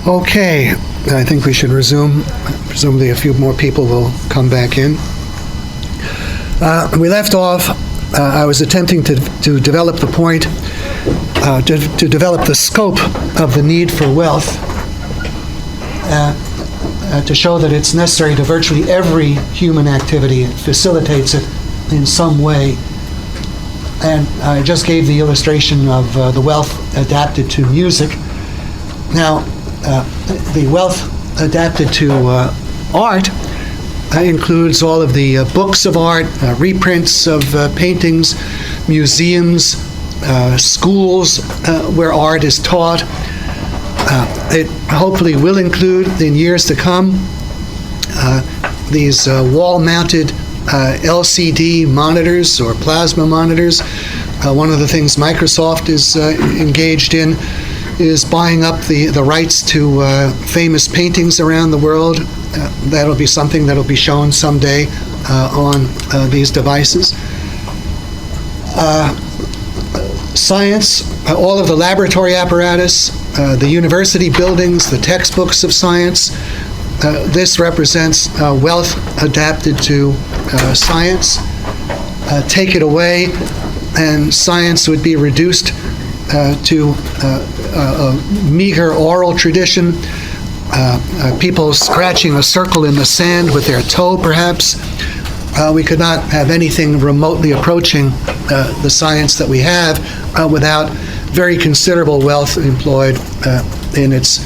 Okay, I think we should resume. Presumably a few more people will come back in. We left off, I was attempting to develop the point, to develop the scope of the need for wealth, to show that it's necessary to virtually every human activity. It facilitates it in some way. And I just gave the illustration of the wealth adapted to music. Now, the wealth adapted to art includes all of the books of art, reprints of paintings, museums, schools where art is taught. It hopefully will include, in years to come, these wall-mounted LCD monitors or plasma monitors. One of the things Microsoft is engaged in is buying up the rights to famous paintings around the world. That'll be something that'll be shown someday on these devices. Science, all of the laboratory apparatus, the university buildings, the textbooks of science, this represents wealth adapted to science. Take it away, and science would be reduced to a meager oral tradition, people scratching a circle in the sand with their toe, perhaps. We could not have anything remotely approaching the science that we have without very considerable wealth employed in its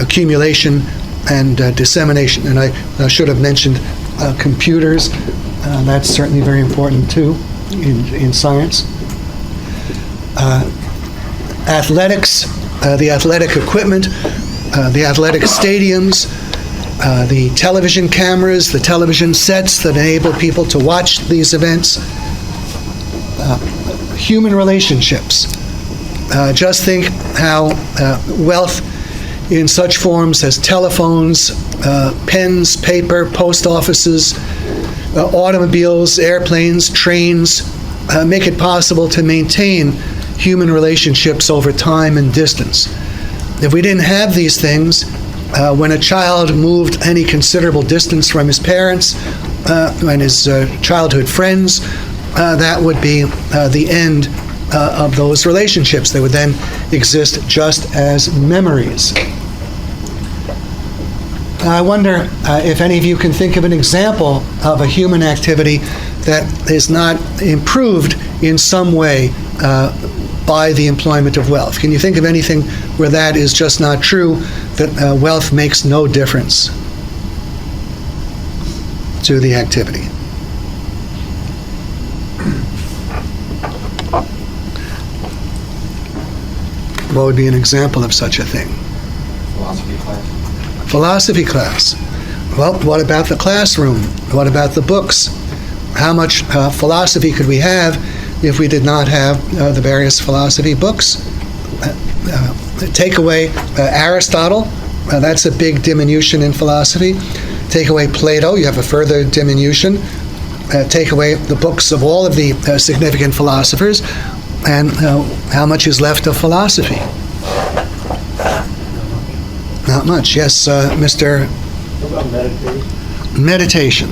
accumulation and dissemination. And I should have mentioned computers. That's certainly very important too in science. Athletics, the athletic equipment, the athletic stadiums, the television cameras, the television sets that enable people to watch these events. Human relationships. Just think how wealth in such forms as telephones, pens, paper, post offices, automobiles, airplanes, trains, make it possible to maintain human relationships over time and distance. If we didn't have these things, when a child moved any considerable distance from his parents and his childhood friends, that would be the end of those relationships. They would then exist just as memories. I wonder if any of you can think of an example of a human activity that is not improved in some way by the employment of wealth. Can you think of anything where that is just not true, that wealth makes no difference to the activity? What would be an example of such a thing? Philosophy class. Philosophy class. Well, what about the classroom? What about the books? How much philosophy could we have if we did not have the various philosophy books? Take away Aristotle, that's a big diminution in philosophy. Take away Plato, you have a further diminution. Take away the books of all of the significant philosophers, and how much is left of philosophy? Not much. Yes, Mr. What about meditation? Meditation.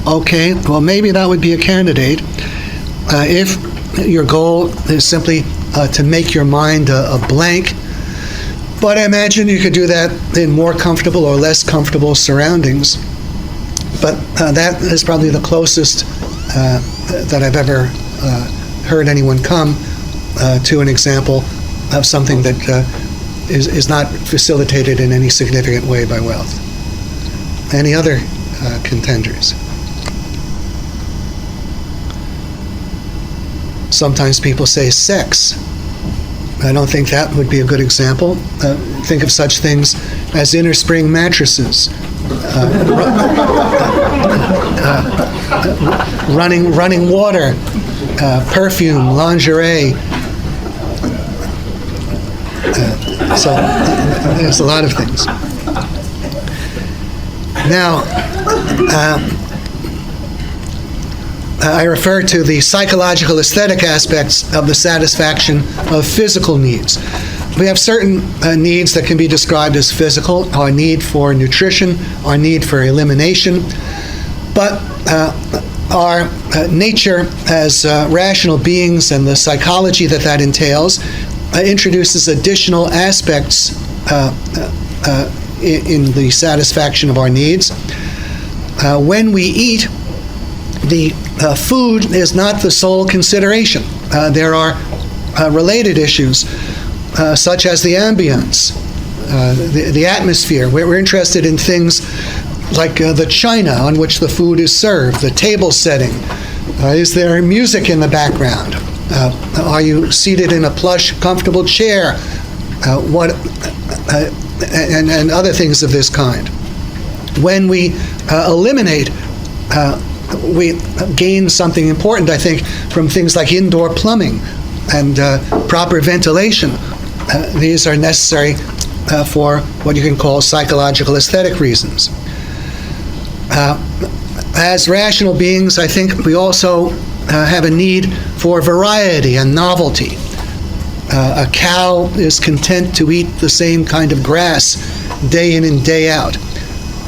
Okay, well, maybe that would be a candidate. If your goal is simply to make your mind a blank, but I imagine you could do that in more comfortable or less comfortable surroundings. But that is probably the closest that I've ever heard anyone come to an example of something that is not facilitated in any significant way by wealth. Any other contenders? Sometimes people say sex. I don't think that would be a good example. Think of such things as inner spring mattresses, running water, perfume, lingerie. So there's a lot of things. Now, I refer to the psychological aesthetic aspects of the satisfaction of physical needs. We have certain needs that can be described as physical, our need for nutrition, our need for elimination, but our nature as rational beings and the psychology that entails introduces additional aspects in the satisfaction of our needs. When we eat, the food is not the sole consideration. There are related issues, such as the ambience, the atmosphere. We're interested in things like the china on which the food is served, the table setting. Is there music in the background? Are you seated in a plush, comfortable chair? And other things of this kind. When we eliminate, we gain something important, I think, from things like indoor plumbing and proper ventilation. These are necessary for what you can call psychological aesthetic reasons. As rational beings, I think we also have a need for variety and novelty. A cow is content to eat the same kind of grass day in and day out.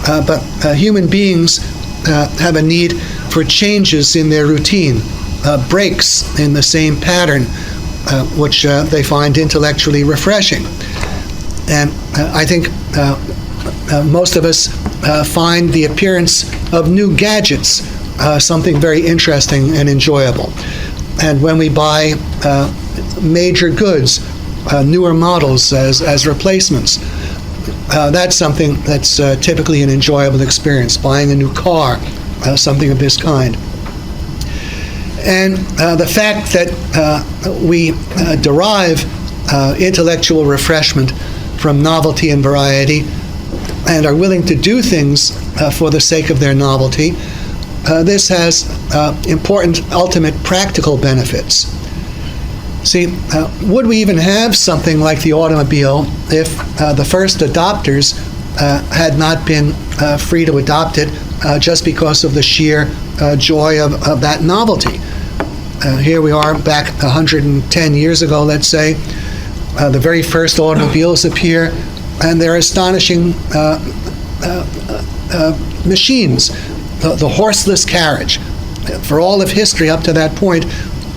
But human beings have a need for changes in their routine, breaks in the same pattern, which they find intellectually refreshing. And I think most of us find the appearance of new gadgets something very interesting and enjoyable. And when we buy major goods, newer models as replacements, that's something that's typically an enjoyable experience, buying a new car, something of this kind. And the fact that we derive intellectual refreshment from novelty and variety and are willing to do things for the sake of their novelty, this has important ultimate practical benefits. See, would we even have something like the automobile if the first adopters had not been free to adopt it just because of the sheer joy of that novelty? Here we are back 110 years ago, let's say. The very first automobiles appear, and they're astonishing machines. The horseless carriage. For all of history up to that point,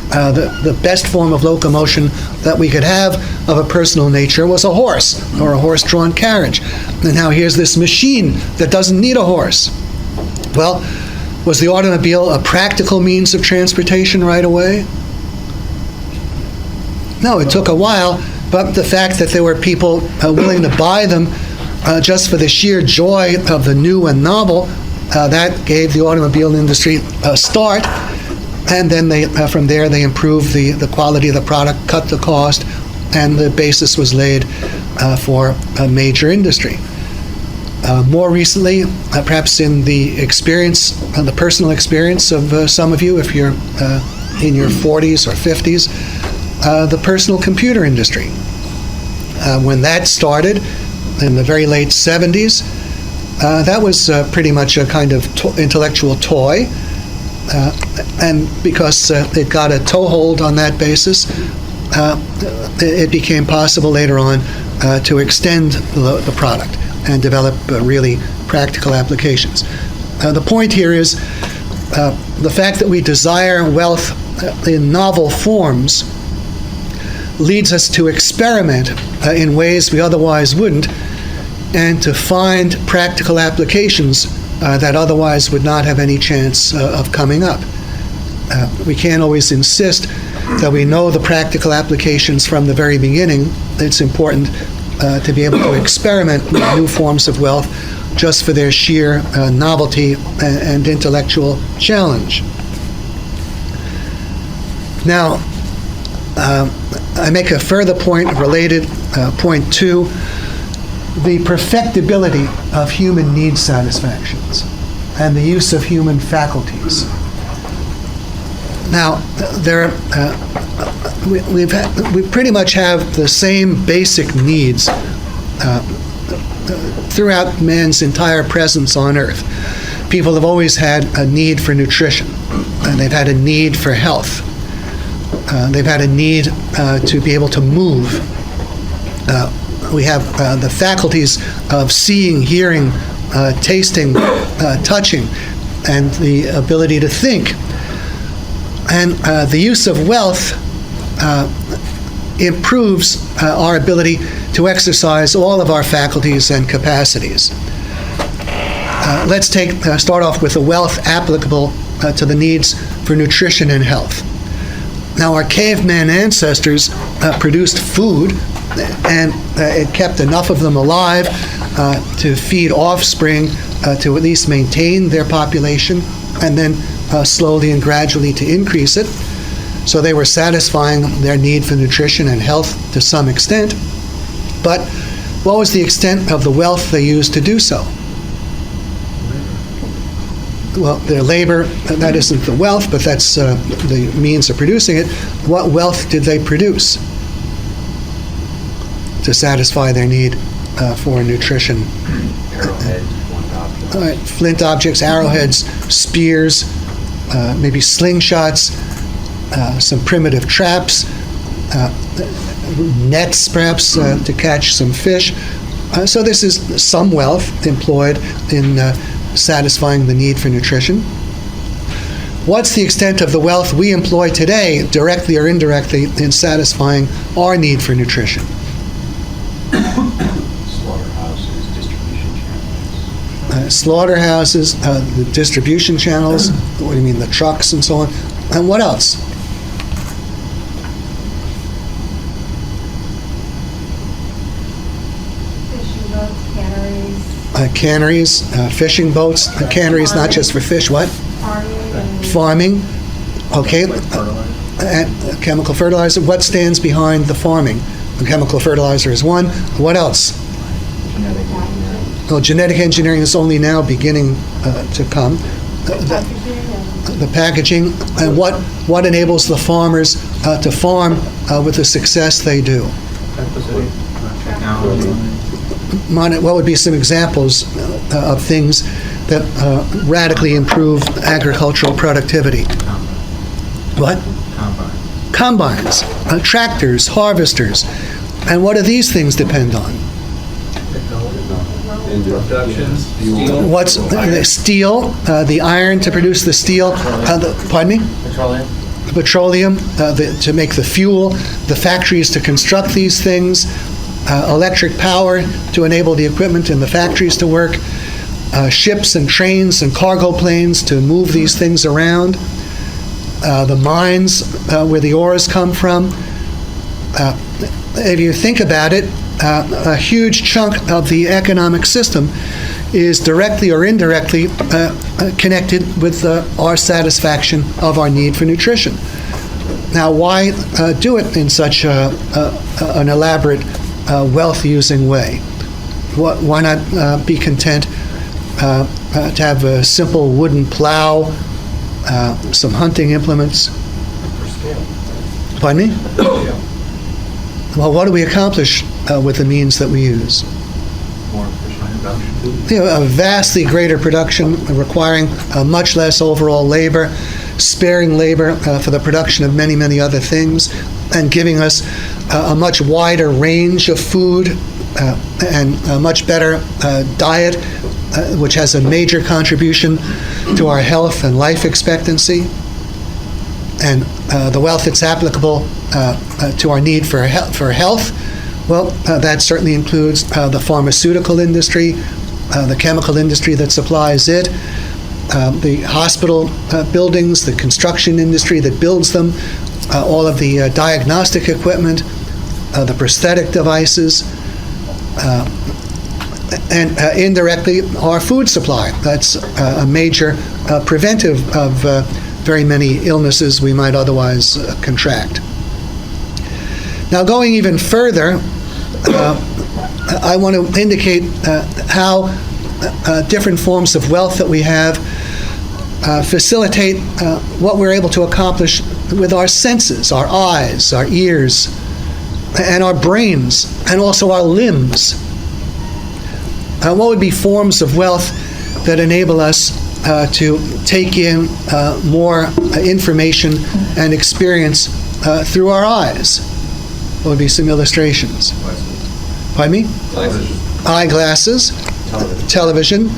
the best form of locomotion that we could have of a personal nature was a horse or a horse-drawn carriage. And now here's this machine that doesn't need a horse. Well, was the automobile a practical means of transportation right away? No, it took a while, but the fact that there were people willing to buy them just for the sheer joy of the new and novel, that gave the automobile industry a start. And then from there they improved the quality of the product, cut the cost, and the basis was laid for a major industry. More recently, perhaps in the experience, the personal experience of some of you, if you're in your 40s or 50s, the personal computer industry. When that started in the very late 70s, that was pretty much a kind of intellectual toy. And because it got a toehold on that basis, it became possible later on to extend the product and develop really practical applications. The point here is the fact that we desire wealth in novel forms leads us to experiment in ways we otherwise wouldn't, and to find practical applications that otherwise would not have any chance of coming up. We can't always insist that we know the practical applications from the very beginning. It's important to be able to experiment with new forms of wealth just for their sheer novelty and intellectual challenge. Now, I make a further point related, point 2, the perfectibility of human need satisfactions and the use of human faculties. Now, we pretty much have the same basic needs throughout man's entire presence on Earth. People have always had a need for nutrition, and they've had a need for health. They've had a need to be able to move. We have the faculties of seeing, hearing, tasting, touching, and the ability to think. And the use of wealth improves our ability to exercise all of our faculties and capacities. Let's start off with the wealth applicable to the needs for nutrition and health. Now, our caveman ancestors produced food, and it kept enough of them alive to feed offspring, to at least maintain their population, and then slowly and gradually to increase it. So they were satisfying their need for nutrition and health to some extent. But what was the extent of the wealth they used to do so? Well, their labor, that isn't the wealth, but that's the means of producing it. What wealth did they produce to satisfy their need for nutrition? Arrowheads, flint objects. All right, flint objects, arrowheads, spears, maybe slingshots, some primitive traps, nets perhaps to catch some fish. So this is some wealth employed in satisfying the need for nutrition. What's the extent of the wealth we employ today, directly or indirectly, in satisfying our need for nutrition? Slaughterhouses, distribution channels. Slaughterhouses, the distribution channels, what do you mean, the trucks and so on, and what else? Fishing boats, canneries, Canneries, fishing boats, canneries not just for fish, what? farming, and Farming, okay. Chemical fertilizer, what stands behind the farming? The chemical fertilizer is one. What else? Genetic engineering. Well, genetic engineering is only now beginning to come. The packaging, and what enables the farmers to farm with the success they do? Technology. What would be some examples of things that radically improve agricultural productivity? What? Combines, tractors, harvesters. And what do these things depend on? What's the steel, the iron to produce the steel? Pardon me? Petroleum. Petroleum to make the fuel, the factories to construct these things, electric power to enable the equipment in the factories to work, ships and trains and cargo planes to move these things around, the mines where the ores come from. If you think about it, a huge chunk of the economic system is directly or indirectly connected with our satisfaction of our need for nutrition. Now, why do it in such an elaborate, wealth-using way? Why not be content to have a simple wooden plow, some hunting implements? For scale. Pardon me? Scale. Well, what do we accomplish with the means that we use? More efficient production. You know, a vastly greater production requiring much less overall labor, sparing labor for the production of many, many other things, and giving us a much wider range of food and a much better diet, which has a major contribution to our health and life expectancy. And the wealth that's applicable to our need for health, well, that certainly includes the pharmaceutical industry, the chemical industry that supplies it, the hospital buildings, the construction industry that builds them, all of the diagnostic equipment, the prosthetic devices, and indirectly our food supply. That's a major preventive of very many illnesses we might otherwise contract. Now, going even further, I want to indicate how different forms of wealth that we have facilitate what we're able to accomplish with our senses, our eyes, our ears, and our brains, and also our limbs. What would be forms of wealth that enable us to take in more information and experience through our eyes? What would be some illustrations? Pardon me? Television. Eyeglasses, television,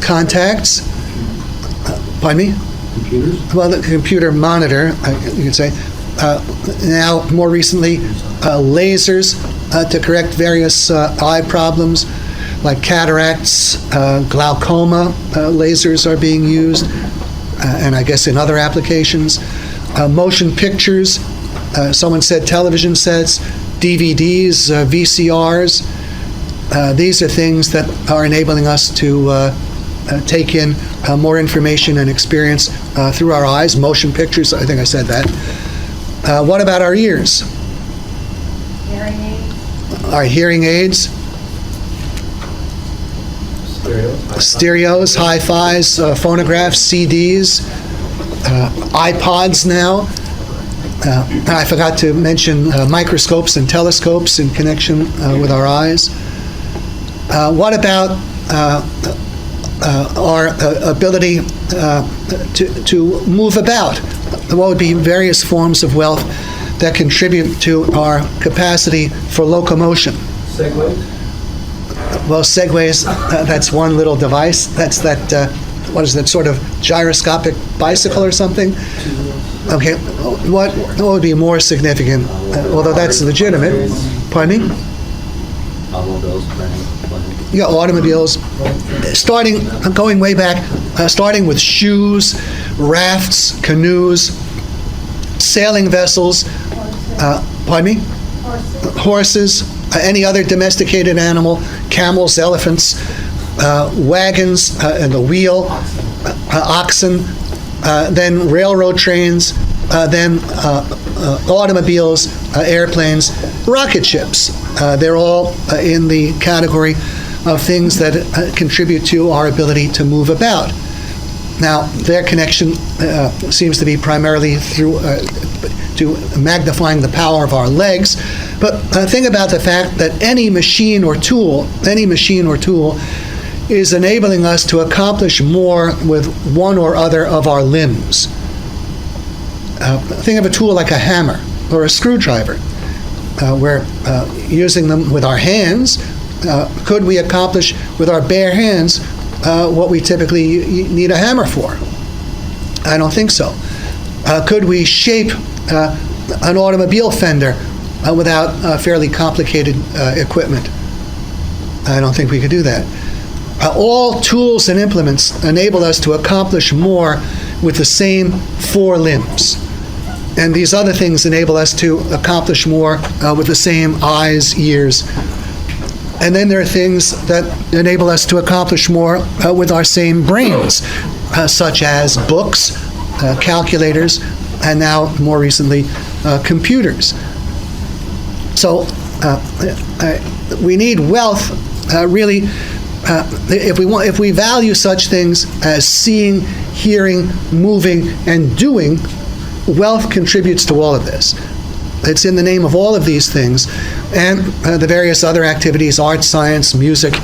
contacts, pardon me? Computers? Well, the computer monitor, you could say. Now, more recently, lasers to correct various eye problems like cataracts, glaucoma. Lasers are being used, and I guess in other applications. Motion pictures, someone said television sets, DVDs, VCRs. These are things that are enabling us to take in more information and experience through our eyes. Motion pictures, I think I said that. What about our ears? Hearing aids. Our hearing aids, stereos, hi-fis, phonographs, CDs, iPods now. I forgot to mention microscopes and telescopes in connection with our eyes. What about our ability to move about? What would be various forms of wealth that contribute to our capacity for locomotion? Segways? Well, segways, that's one little device. That's that, what is that, sort of gyroscopic bicycle or something? Okay, what would be more significant, although that's legitimate? Pardon me? Automobiles, planning. Yeah, automobiles. I'm going way back, starting with shoes, rafts, canoes, sailing vessels, pardon me? Horses, any other domesticated animal, camels, elephants, wagons and the wheel, oxen, then railroad trains, then automobiles, airplanes, rocket ships. They're all in the category of things that contribute to our ability to move about. Now, their connection seems to be primarily through to magnifying the power of our legs, but think about the fact that any machine or tool is enabling us to accomplish more with one or other of our limbs. Think of a tool like a hammer or a screwdriver. We're using them with our hands. Could we accomplish with our bare hands what we typically need a hammer for? I don't think so. Could we shape an automobile fender without fairly complicated equipment? I don't think we could do that. All tools and implements enable us to accomplish more with the same four limbs. And these other things enable us to accomplish more with the same eyes, ears. And then there are things that enable us to accomplish more with our same brains, such as books, calculators, and now, more recently, computers. So we need wealth, really. If we value such things as seeing, hearing, moving, and doing, wealth contributes to all of this. It's in the name of all of these things, and the various other activities, art, science, music,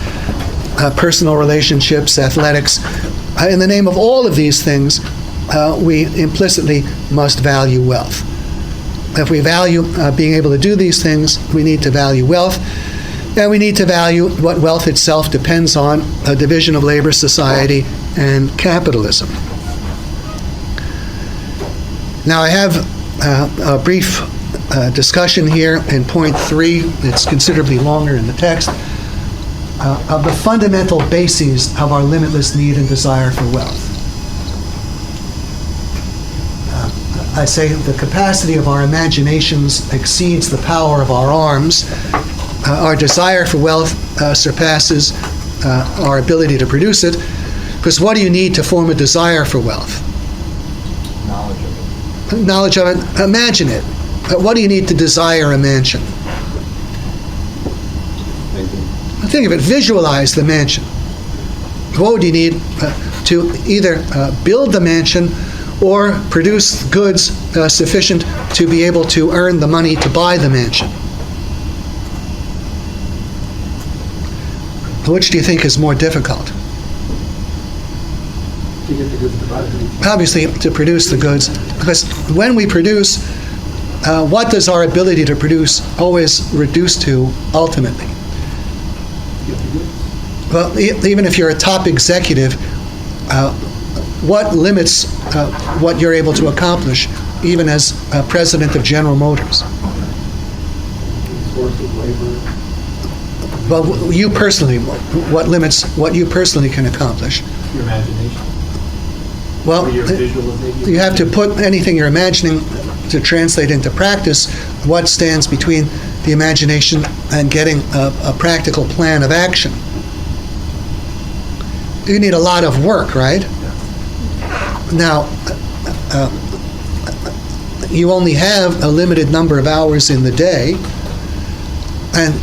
personal relationships, athletics. In the name of all of these things, we implicitly must value wealth. If we value being able to do these things, we need to value wealth. And we need to value what wealth itself depends on, a division of labor, society, and capitalism. Now, I have a brief discussion here in point 3. It's considerably longer in the text, of the fundamental bases of our limitless need and desire for wealth. I say the capacity of our imaginations exceeds the power of our arms. Our desire for wealth surpasses our ability to produce it, because what do you need to form a desire for wealth? Knowledge of it. Knowledge of it. Imagine it. What do you need to desire a mansion? Think of it. Visualize the mansion. What would you need to either build the mansion or produce goods sufficient to be able to earn the money to buy the mansion? Which do you think is more difficult? To get the goods to buy them. Obviously, to produce the goods, because when we produce, what does our ability to produce always reduce to ultimately? Well, even if you're a top executive, what limits what you're able to accomplish, even as president of General Motors? Source of labor. Well, you personally, what limits what you personally can accomplish? Your imagination. Well, Or your visualization. you have to put anything you're imagining to translate into practice. What stands between the imagination and getting a practical plan of action? You need a lot of work, right? Now, you only have a limited number of hours in the day, and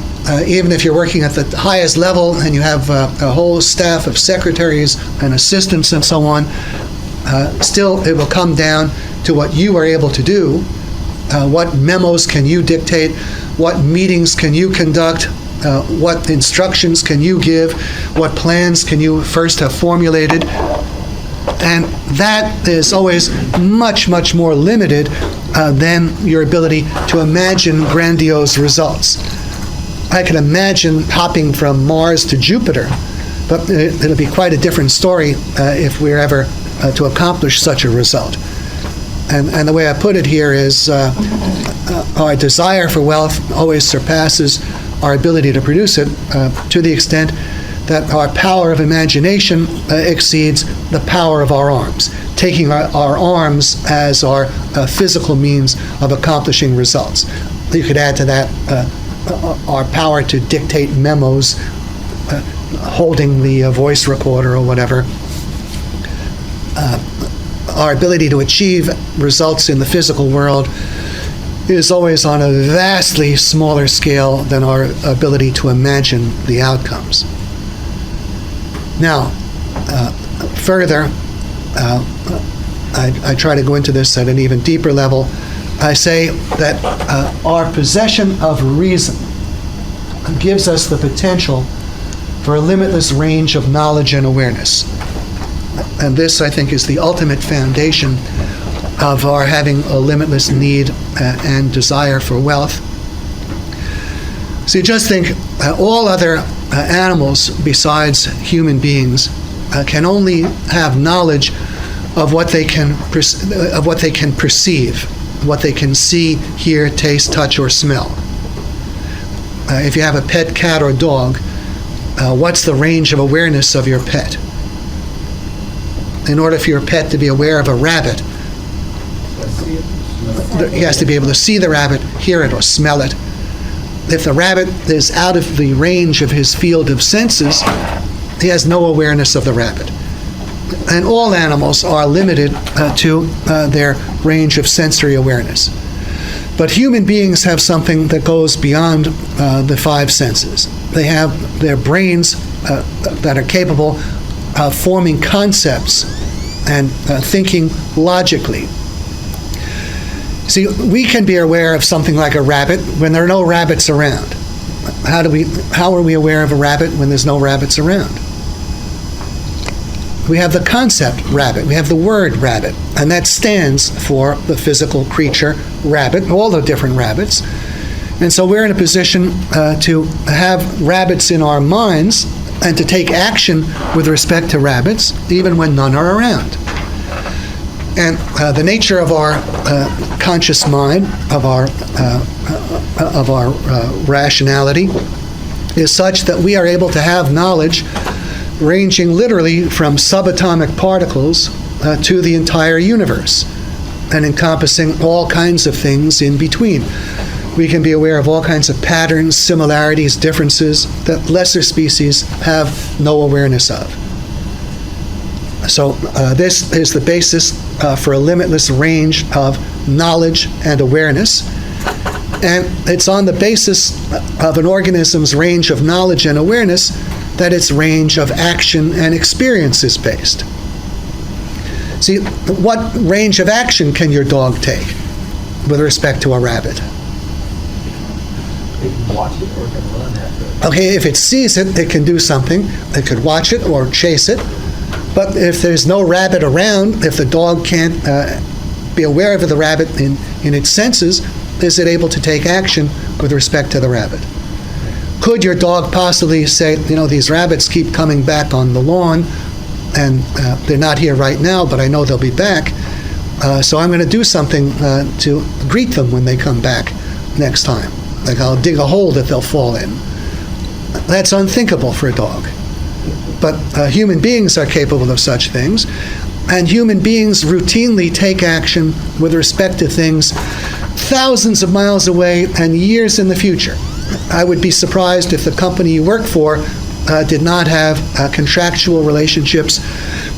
even if you're working at the highest level and you have a whole staff of secretaries and assistants and so on, still it will come down to what you are able to do. What memos can you dictate? What meetings can you conduct? What instructions can you give? What plans can you first have formulated? And that is always much, much more limited than your ability to imagine grandiose results. I can imagine hopping from Mars to Jupiter, but it'll be quite a different story if we're ever to accomplish such a result. And the way I put it here is our desire for wealth always surpasses our ability to produce it to the extent that our power of imagination exceeds the power of our arms, taking our arms as our physical means of accomplishing results. You could add to that our power to dictate memos, holding the voice recorder or whatever. Our ability to achieve results in the physical world is always on a vastly smaller scale than our ability to imagine the outcomes. Now, further, I try to go into this at an even deeper level. I say that our possession of reason gives us the potential for a limitless range of knowledge and awareness. And this, I think, is the ultimate foundation of our having a limitless need and desire for wealth. So you just think all other animals besides human beings can only have knowledge of what they can perceive, what they can see, hear, taste, touch, or smell. If you have a pet cat or dog, what's the range of awareness of your pet? In order for your pet to be aware of a rabbit, he has to be able to see the rabbit, hear it, or smell it. If the rabbit is out of the range of his field of senses, he has no awareness of the rabbit. And all animals are limited to their range of sensory awareness. But human beings have something that goes beyond the five senses. They have their brains that are capable of forming concepts and thinking logically. See, we can be aware of something like a rabbit when there are no rabbits around. How are we aware of a rabbit when there's no rabbits around? We have the concept rabbit, we have the word rabbit, and that stands for the physical creature rabbit, all the different rabbits. And so we're in a position to have rabbits in our minds and to take action with respect to rabbits, even when none are around. And the nature of our conscious mind, of our rationality, is such that we are able to have knowledge ranging literally from subatomic particles to the entire universe, and encompassing all kinds of things in between. We can be aware of all kinds of patterns, similarities, differences that lesser species have no awareness of. So this is the basis for a limitless range of knowledge and awareness. And it's on the basis of an organism's range of knowledge and awareness that its range of action and experience is based. See, what range of action can your dog take with respect to a rabbit? It can watch it or it can run after it. Okay, if it sees it, it can do something. It could watch it or chase it. But if there's no rabbit around, if the dog can't be aware of the rabbit in its senses, is it able to take action with respect to the rabbit? Could your dog possibly say, these rabbits keep coming back on the lawn, and they're not here right now, but I know they'll be back, so I'm going to do something to greet them when they come back next time. Like I'll dig a hole that they'll fall in. That's unthinkable for a dog. But human beings are capable of such things, and human beings routinely take action with respect to things thousands of miles away and years in the future. I would be surprised if the company you work for did not have contractual relationships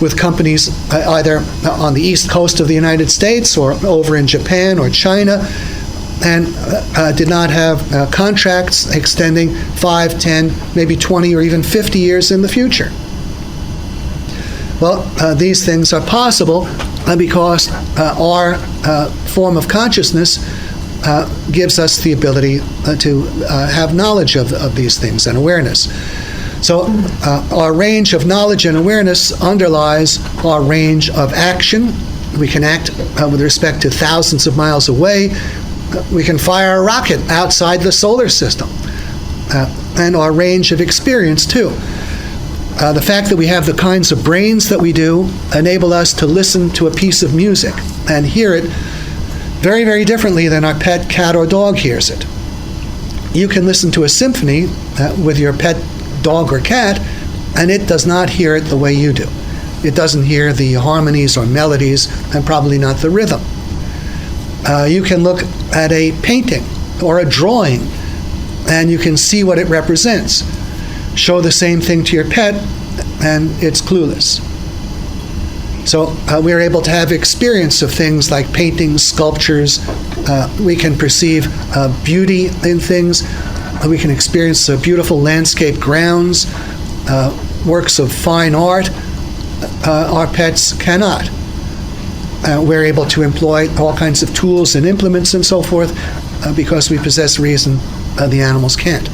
with companies either on the east coast of the United States or over in Japan or China, and did not have contracts extending 5, 10, maybe 20 or even 50 years in the future. Well, these things are possible because our form of consciousness gives us the ability to have knowledge of these things and awareness. So our range of knowledge and awareness underlies our range of action. We can act with respect to thousands of miles away. We can fire a rocket outside the solar system. And our range of experience, too. The fact that we have the kinds of brains that we do enable us to listen to a piece of music and hear it very, very differently than our pet cat or dog hears it. You can listen to a symphony with your pet dog or cat, and it does not hear it the way you do. It doesn't hear the harmonies or melodies, and probably not the rhythm. You can look at a painting or a drawing, and you can see what it represents. Show the same thing to your pet, and it's clueless. So we're able to have experience of things like paintings, sculptures. We can perceive beauty in things. We can experience beautiful landscape grounds, works of fine art. Our pets cannot. We're able to employ all kinds of tools and implements and so forth because we possess reason the animals can't.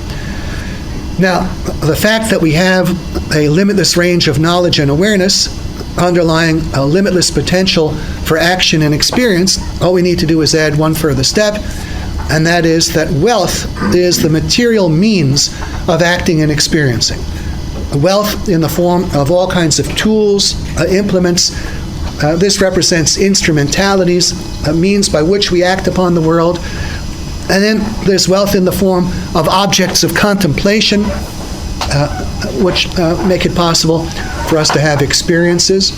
Now, the fact that we have a limitless range of knowledge and awareness underlying a limitless potential for action and experience, all we need to do is add one further step, and that is that wealth is the material means of acting and experiencing. Wealth in the form of all kinds of tools, implements. This represents instrumentalities, means by which we act upon the world. And then there's wealth in the form of objects of contemplation, which make it possible for us to have experiences.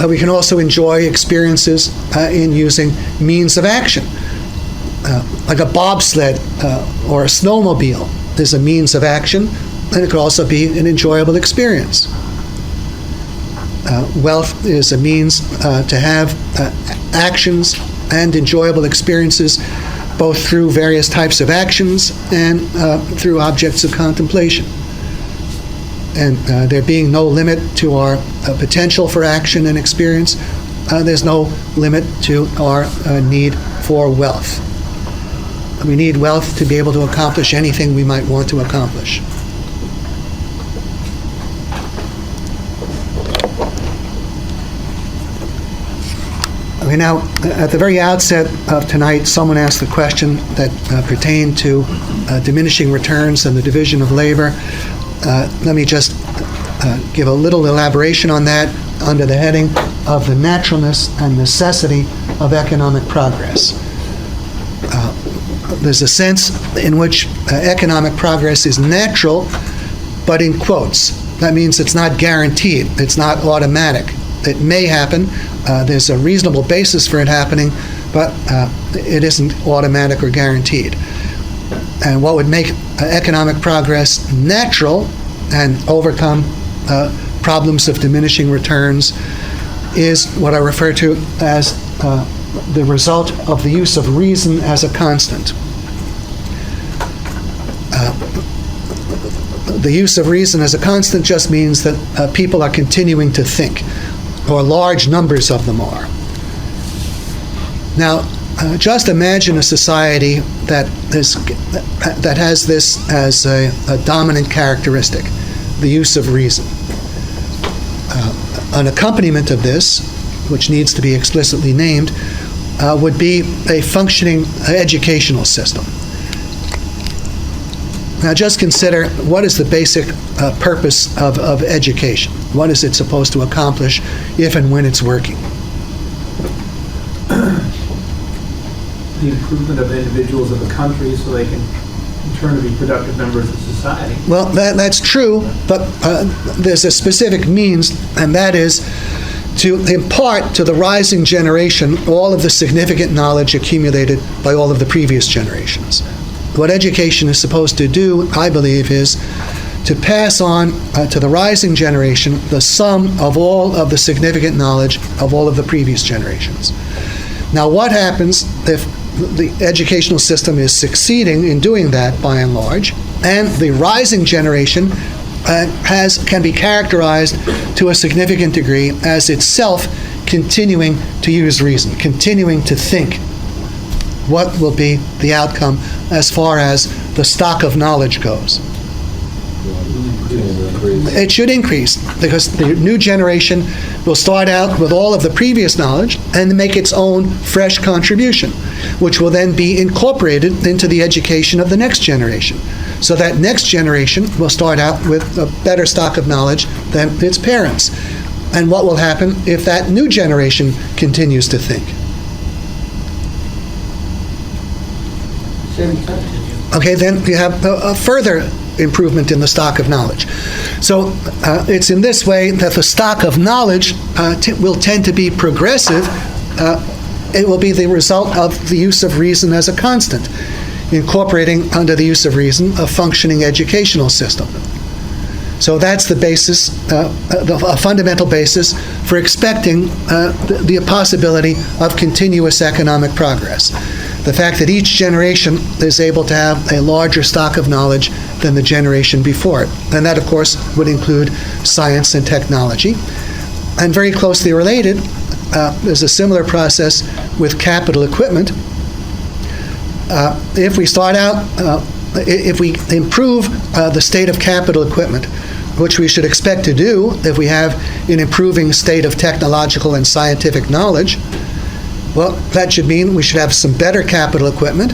We can also enjoy experiences in using means of action, like a bobsled or a snowmobile is a means of action, and it could also be an enjoyable experience. Wealth is a means to have actions and enjoyable experiences both through various types of actions and through objects of contemplation. And there being no limit to our potential for action and experience, there's no limit to our need for wealth. We need wealth to be able to accomplish anything we might want to accomplish. Okay, now, at the very outset of tonight, someone asked the question that pertained to diminishing returns and the division of labor. Let me just give a little elaboration on that under the heading of the naturalness and necessity of economic progress. There's a sense in which economic progress is natural, but in quotes. That means it's not guaranteed. It's not automatic. It may happen. There's a reasonable basis for it happening, but it isn't automatic or guaranteed. And what would make economic progress natural and overcome problems of diminishing returns is what I refer to as the result of the use of reason as a constant. The use of reason as a constant just means that people are continuing to think, or large numbers of them are. Now, just imagine a society that has this as a dominant characteristic, the use of reason. An accompaniment of this, which needs to be explicitly named, would be a functioning educational system. Now just consider, what is the basic purpose of education? What is it supposed to accomplish if and when it's working? The improvement of individuals of the country so they can in turn to be productive members of society. Well, that's true, but there's a specific means, and that is to impart to the rising generation all of the significant knowledge accumulated by all of the previous generations. What education is supposed to do, I believe, is to pass on to the rising generation the sum of all of the significant knowledge of all of the previous generations. Now, what happens if the educational system is succeeding in doing that, by and large, and the rising generation can be characterized to a significant degree as itself continuing to use reason, continuing to think? What will be the outcome as far as the stock of knowledge goes? It should increase, because the new generation will start out with all of the previous knowledge and make its own fresh contribution, which will then be incorporated into the education of the next generation. So that next generation will start out with a better stock of knowledge than its parents. And what will happen if that new generation continues to think? Okay, then you have a further improvement in the stock of knowledge. So it's in this way that the stock of knowledge will tend to be progressive. It will be the result of the use of reason as a constant, incorporating under the use of reason a functioning educational system. So that's the basis, a fundamental basis for expecting the possibility of continuous economic progress. The fact that each generation is able to have a larger stock of knowledge than the generation before it. And that, of course, would include science and technology. And very closely related, there's a similar process with capital equipment. If we start out, if we improve the state of capital equipment, which we should expect to do if we have an improving state of technological and scientific knowledge, well, that should mean we should have some better capital equipment.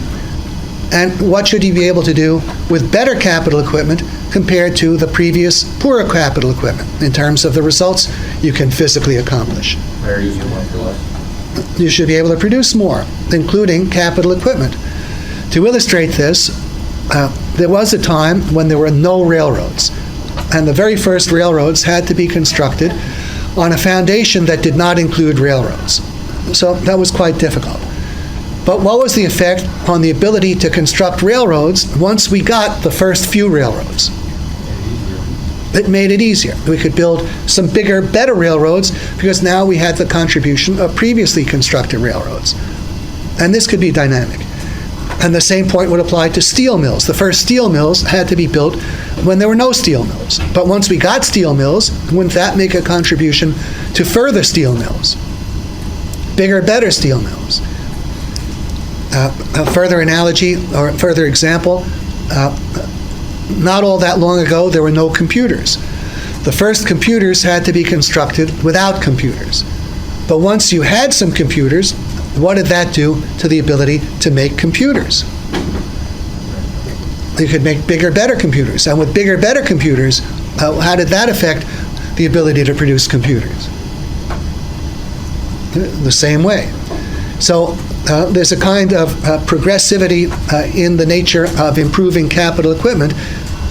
And what should you be able to do with better capital equipment compared to the previous poorer capital equipment in terms of the results you can physically accomplish? You should be able to produce more, including capital equipment. To illustrate this, there was a time when there were no railroads, and the very first railroads had to be constructed on a foundation that did not include railroads. So that was quite difficult. But what was the effect on the ability to construct railroads once we got the first few railroads? It made it easier. We could build some bigger, better railroads because now we had the contribution of previously constructed railroads. And this could be dynamic. And the same point would apply to steel mills. The first steel mills had to be built when there were no steel mills. But once we got steel mills, wouldn't that make a contribution to further steel mills? Bigger, better steel mills. A further analogy or further example, not all that long ago there were no computers. The first computers had to be constructed without computers. But once you had some computers, what did that do to the ability to make computers? You could make bigger, better computers. And with bigger, better computers, how did that affect the ability to produce computers? The same way. So there's a kind of progressivity in the nature of improving capital equipment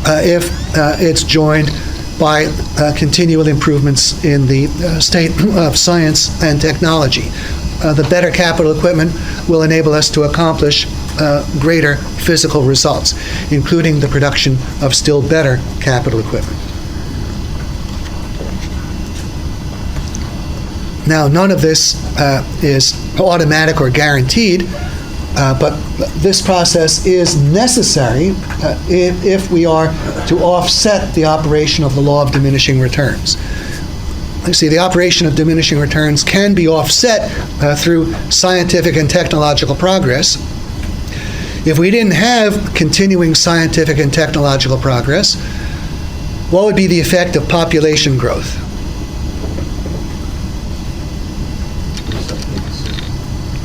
if it's joined by continual improvements in the state of science and technology. The better capital equipment will enable us to accomplish greater physical results, including the production of still better capital equipment. Now, none of this is automatic or guaranteed, but this process is necessary if we are to offset the operation of the law of diminishing returns. You see, the operation of diminishing returns can be offset through scientific and technological progress. If we didn't have continuing scientific and technological progress, what would be the effect of population growth?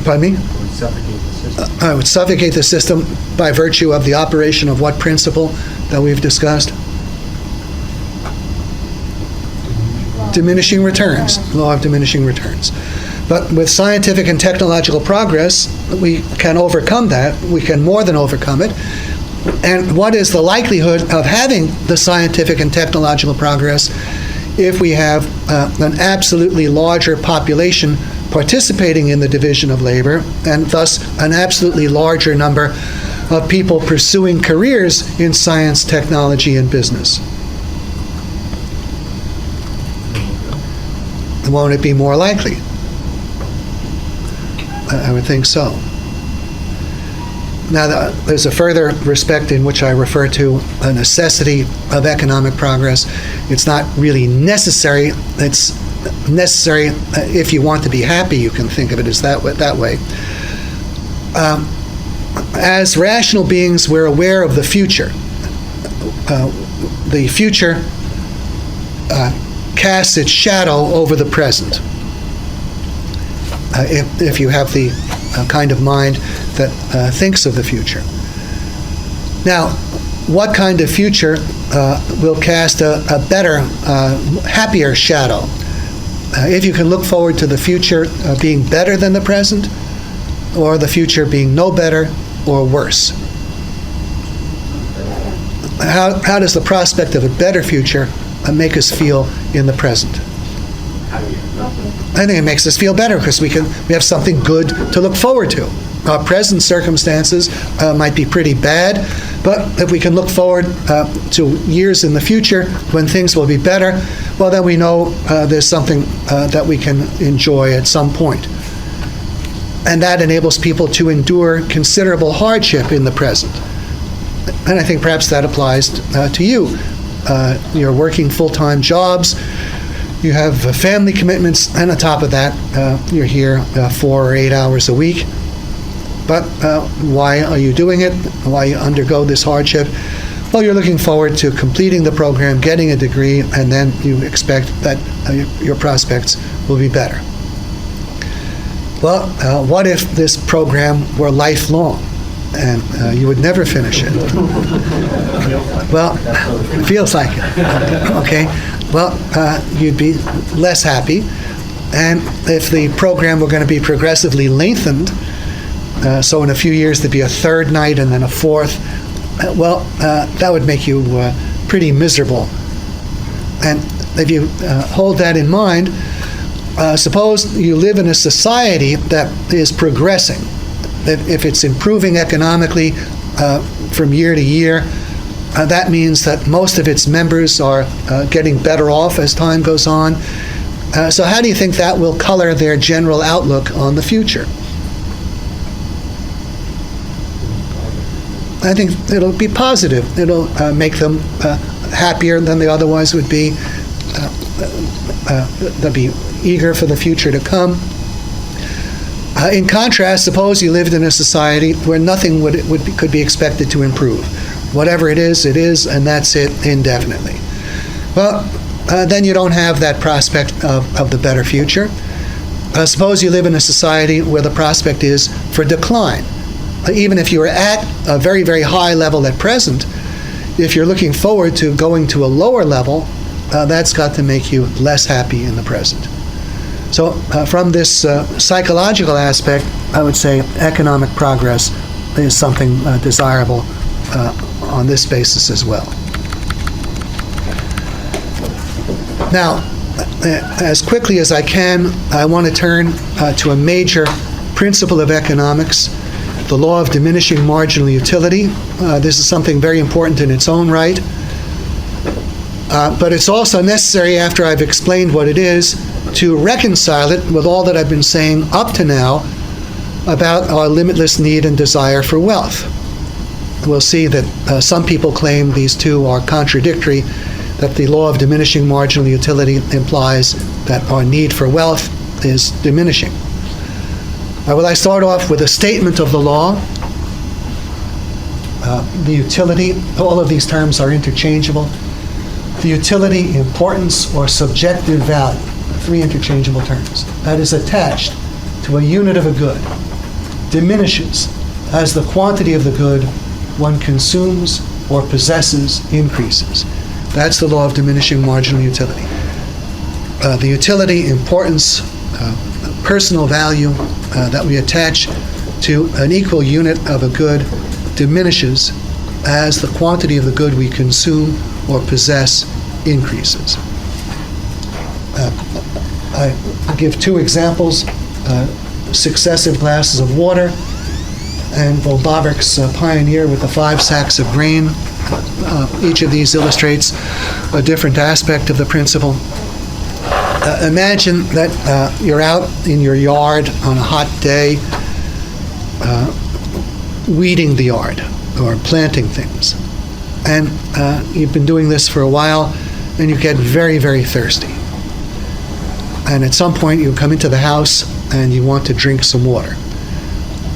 Pardon me? It would suffocate the system. It would suffocate the system by virtue of the operation of what principle that we've discussed? Diminishing returns, law of diminishing returns. But with scientific and technological progress, we can overcome that. We can more than overcome it. And what is the likelihood of having the scientific and technological progress if we have an absolutely larger population participating in the division of labor, and thus an absolutely larger number of people pursuing careers in science, technology, and business? Won't it be more likely? I would think so. Now, there's a further respect in which I refer to a necessity of economic progress. It's not really necessary. It's necessary if you want to be happy. You can think of it as that way. As rational beings, we're aware of the future. The future casts its shadow over the present. If you have the kind of mind that thinks of the future. Now, what kind of future will cast a better, happier shadow? If you can look forward to the future being better than the present, or the future being no better or worse? How does the prospect of a better future make us feel in the present? I think it makes us feel better because we have something good to look forward to. Our present circumstances might be pretty bad, but if we can look forward to years in the future when things will be better, well, then we know there's something that we can enjoy at some point. And that enables people to endure considerable hardship in the present. And I think perhaps that applies to you. You're working full-time jobs, you have family commitments, and on top of that, you're here 4 or 8 hours a week. But why are you doing it? Why you undergo this hardship? Well, you're looking forward to completing the program, getting a degree, and then you expect that your prospects will be better. Well, what if this program were lifelong and you would never finish it? Well, it feels like it. Okay. Well, you'd be less happy. And if the program were going to be progressively lengthened, so in a few years there'd be a third night and then a fourth, well, that would make you pretty miserable. And if you hold that in mind, suppose you live in a society that is progressing. If it's improving economically from year to year, that means that most of its members are getting better off as time goes on. So how do you think that will color their general outlook on the future? I think it'll be positive. It'll make them happier than they otherwise would be. They'll be eager for the future to come. In contrast, suppose you lived in a society where nothing could be expected to improve. Whatever it is, and that's it indefinitely. Well, then you don't have that prospect of the better future. Suppose you live in a society where the prospect is for decline. Even if you are at a very, very high level at present, if you're looking forward to going to a lower level, that's got to make you less happy in the present. So from this psychological aspect, I would say economic progress is something desirable on this basis as well. Now, as quickly as I can, I want to turn to a major principle of economics, the law of diminishing marginal utility. This is something very important in its own right, but it's also necessary, after I've explained what it is, to reconcile it with all that I've been saying up to now about our limitless need and desire for wealth. We'll see that some people claim these two are contradictory, that the law of diminishing marginal utility implies that our need for wealth is diminishing. Well, I start off with a statement of the law. The utility, all of these terms are interchangeable. The utility, importance, or subjective value, 3 interchangeable terms, that is attached to a unit of a good. diminishes as the quantity of the good one consumes or possesses increases. That's the law of diminishing marginal utility. The utility, importance, personal value that we attach to an equal unit of a good diminishes as the quantity of the good we consume or possess increases. I give two examples, successive glasses of water and Volbavic's Pioneer with the 5 sacks of grain. Each of these illustrates a different aspect of the principle. Imagine that you're out in your yard on a hot day, weeding the yard or planting things. And you've been doing this for a while, and you get very, very thirsty. And at some point, you come into the house and you want to drink some water.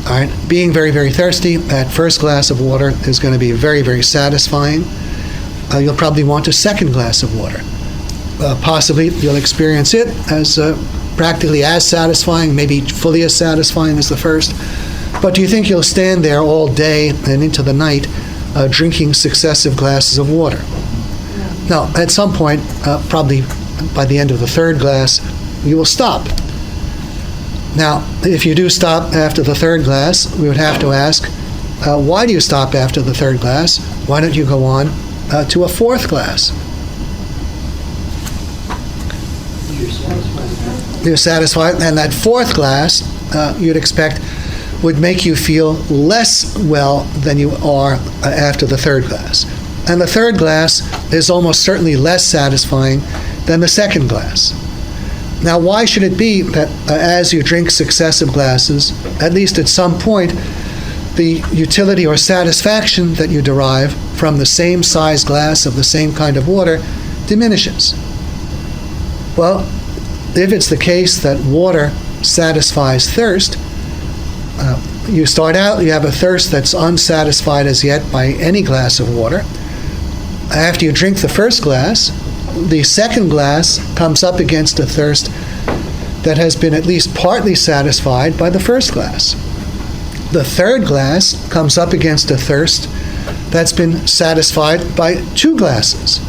All right, being very, very thirsty, that first glass of water is going to be very, very satisfying. You'll probably want a second glass of water. Possibly you'll experience it as practically as satisfying, maybe fully as satisfying as the first. But do you think you'll stand there all day and into the night drinking successive glasses of water? No, at some point, probably by the end of the third glass, you will stop. Now, if you do stop after the third glass, we would have to ask, why do you stop after the third glass? Why don't you go on to a fourth glass? You're satisfied. And that fourth glass, you'd expect, would make you feel less well than you are after the third glass. And the third glass is almost certainly less satisfying than the second glass. Now, why should it be that as you drink successive glasses, at least at some point, the utility or satisfaction that you derive from the same size glass of the same kind of water diminishes? Well, if it's the case that water satisfies thirst, you start out, you have a thirst that's unsatisfied as yet by any glass of water. After you drink the first glass, the second glass comes up against a thirst that has been at least partly satisfied by the first glass. The third glass comes up against a thirst that's been satisfied by 2 glasses.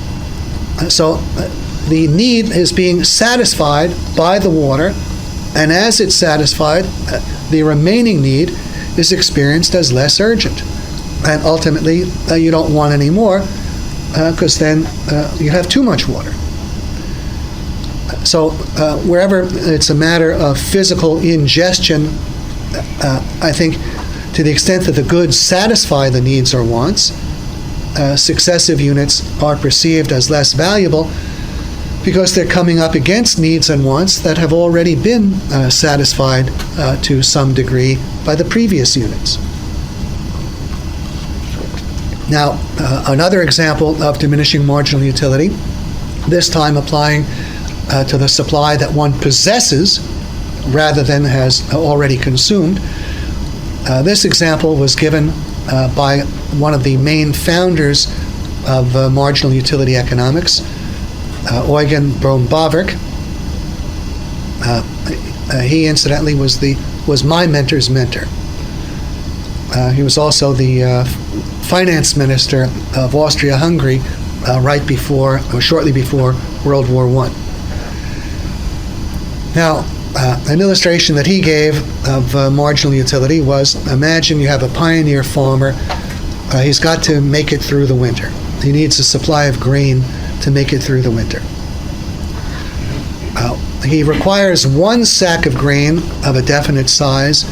So the need is being satisfied by the water, and as it's satisfied, the remaining need is experienced as less urgent. And ultimately, you don't want any more, because then you have too much water. So wherever it's a matter of physical ingestion, I think to the extent that the goods satisfy the needs or wants, successive units are perceived as less valuable because they're coming up against needs and wants that have already been satisfied to some degree by the previous units. Now, another example of diminishing marginal utility, this time applying to the supply that one possesses rather than has already consumed. This example was given by one of the main founders of marginal utility economics, Eugen Brombaverk. He incidentally was my mentor's mentor. He was also the finance minister of Austria-Hungary right before, or shortly before, World War I. Now, an illustration that he gave of marginal utility was, imagine you have a pioneer farmer. He's got to make it through the winter. He needs a supply of grain to make it through the winter. He requires 1 sack of grain of a definite size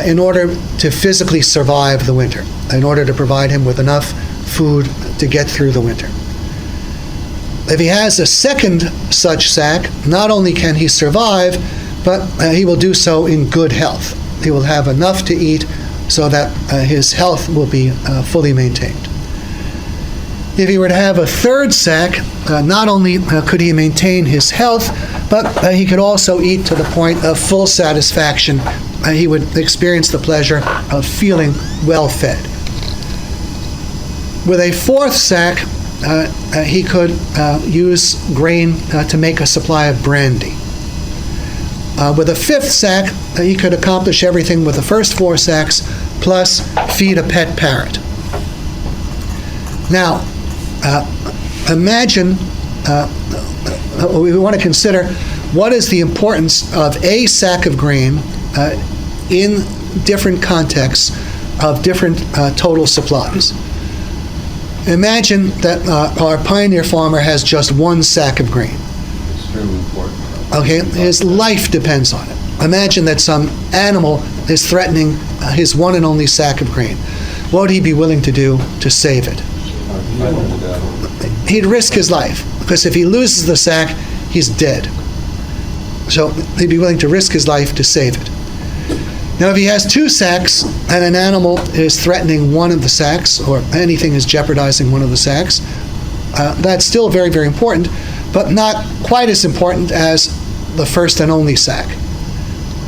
in order to physically survive the winter, in order to provide him with enough food to get through the winter. If he has a second such sack, not only can he survive, but he will do so in good health. He will have enough to eat so that his health will be fully maintained. If he were to have a third sack, not only could he maintain his health, but he could also eat to the point of full satisfaction. He would experience the pleasure of feeling well fed. With a fourth sack, he could use grain to make a supply of brandy. With a fifth sack, he could accomplish everything with the first 4 sacks, plus feed a pet parrot. Now, imagine, we want to consider what is the importance of a sack of grain in different contexts of different total supplies. Imagine that our pioneer farmer has just 1 sack of grain. Extremely important. Okay, his life depends on it. Imagine that some animal is threatening his one and only sack of grain. What would he be willing to do to save it? He'd risk his life, because if he loses the sack, he's dead. So he'd be willing to risk his life to save it. Now, if he has 2 sacks and an animal is threatening one of the sacks, or anything is jeopardizing one of the sacks, that's still very, very important, but not quite as important as the first and only sack,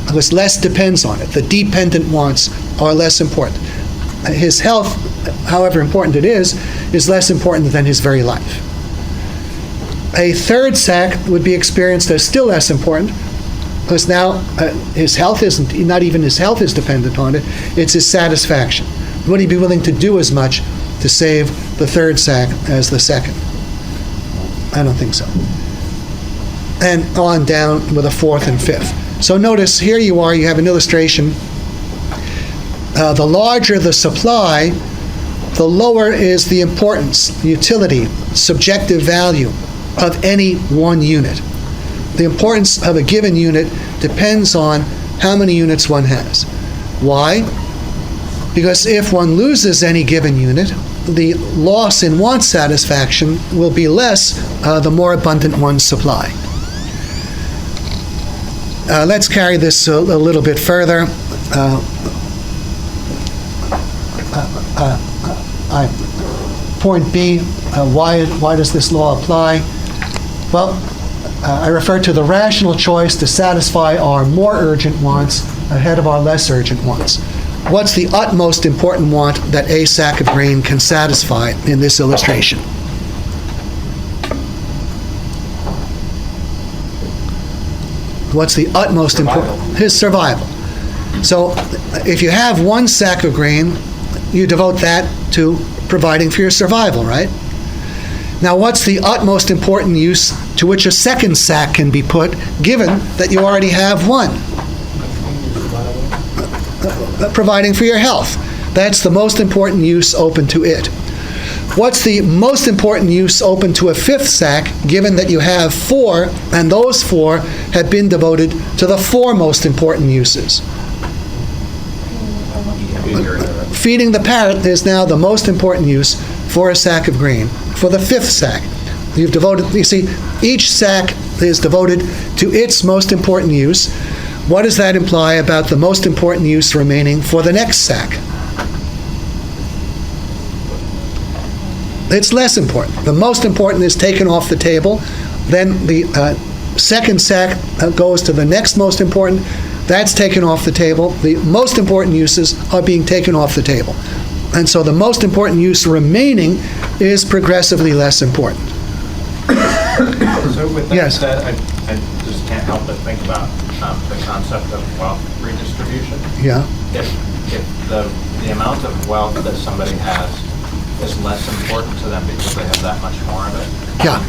because less depends on it. The dependent wants are less important. His health, however important it is less important than his very life. A third sack would be experienced as still less important, because now his health isn't, not even his health is dependent on it, it's his satisfaction. Would he be willing to do as much to save the third sack as the second? I don't think so. And on down with a fourth and fifth. So notice, here you are, you have an illustration. The larger the supply, the lower is the importance, utility, subjective value of any one unit. The importance of a given unit depends on how many units one has. Why? Because if one loses any given unit, the loss in want satisfaction will be less the more abundant one's supply. Let's carry this a little bit further. Point B, why does this law apply? Well, I refer to the rational choice to satisfy our more urgent wants ahead of our less urgent wants. What's the utmost important want that a sack of grain can satisfy in this illustration? What's the utmost important? His survival. So if you have 1 sack of grain, you devote that to providing for your survival, right? Now, what's the utmost important use to which a second sack can be put, given that you already have 1? Providing for your health. That's the most important use open to it. What's the most important use open to a fifth sack, given that you have 4, and those 4 have been devoted to the 4 most important uses? Feeding the parrot is now the most important use for a sack of grain. For the fifth sack, you've devoted, you see, each sack is devoted to its most important use. What does that imply about the most important use remaining for the next sack? It's less important. The most important is taken off the table. Then the second sack goes to the next most important. That's taken off the table. The most important uses are being taken off the table. And so the most important use remaining is progressively less important. So with that Yes. said, I just can't help but think about the concept of wealth redistribution. Yeah. If the amount of wealth that somebody has is less important to them because they have that much more of it, Yeah.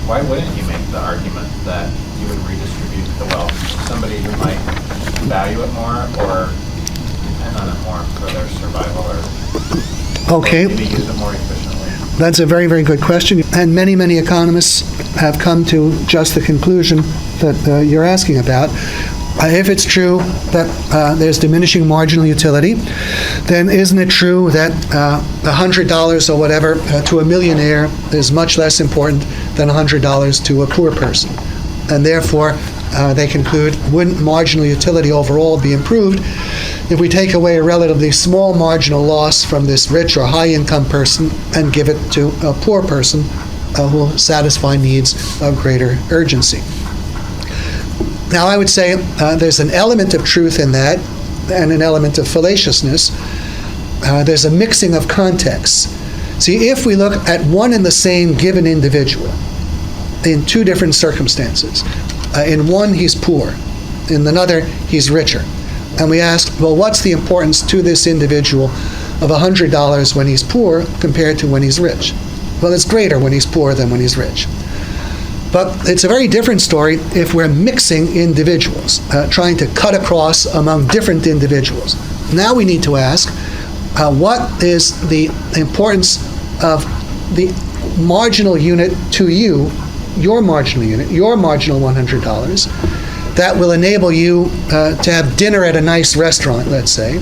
why wouldn't you make the argument that you would redistribute the wealth to somebody who might value it more or depend on it more for their survival, or Okay. maybe use it more efficiently? That's a very, very good question. And many, many economists have come to just the conclusion that you're asking about. If it's true that there's diminishing marginal utility, then isn't it true that $100 or whatever to a millionaire is much less important than $100 to a poor person? And therefore, they conclude, wouldn't marginal utility overall be improved if we take away a relatively small marginal loss from this rich or high-income person and give it to a poor person who will satisfy needs of greater urgency? Now, I would say there's an element of truth in that and an element of fallaciousness. There's a mixing of contexts. See, if we look at one and the same given individual in 2 different circumstances, in one he's poor, In another, he's richer. And we ask, well, what's the importance to this individual of $100 when he's poor compared to when he's rich? Well, it's greater when he's poor than when he's rich. But it's a very different story if we're mixing individuals, trying to cut across among different individuals. Now we need to ask, what is the importance of the marginal unit to you, your marginal unit, your marginal $100, that will enable you to have dinner at a nice restaurant, let's say,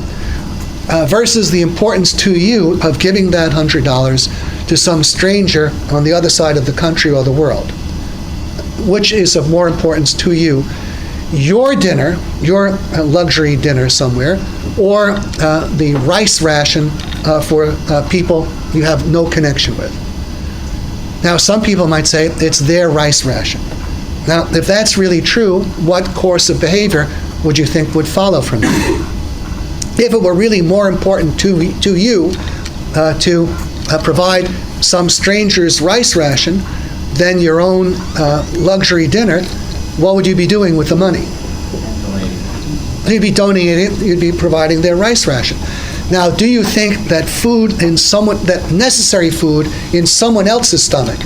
versus the importance to you of giving that $100 to some stranger on the other side of the country or the world. Which is of more importance to you? Your dinner, your luxury dinner somewhere, or the rice ration for people you have no connection with? Now, some people might say it's their rice ration. Now, if that's really true, what course of behavior would you think would follow from that? If it were really more important to you to provide some stranger's rice ration than your own luxury dinner, what would you be doing with the money? You'd be donating it, you'd be providing their rice ration. Now, do you think that that necessary food in someone else's stomach,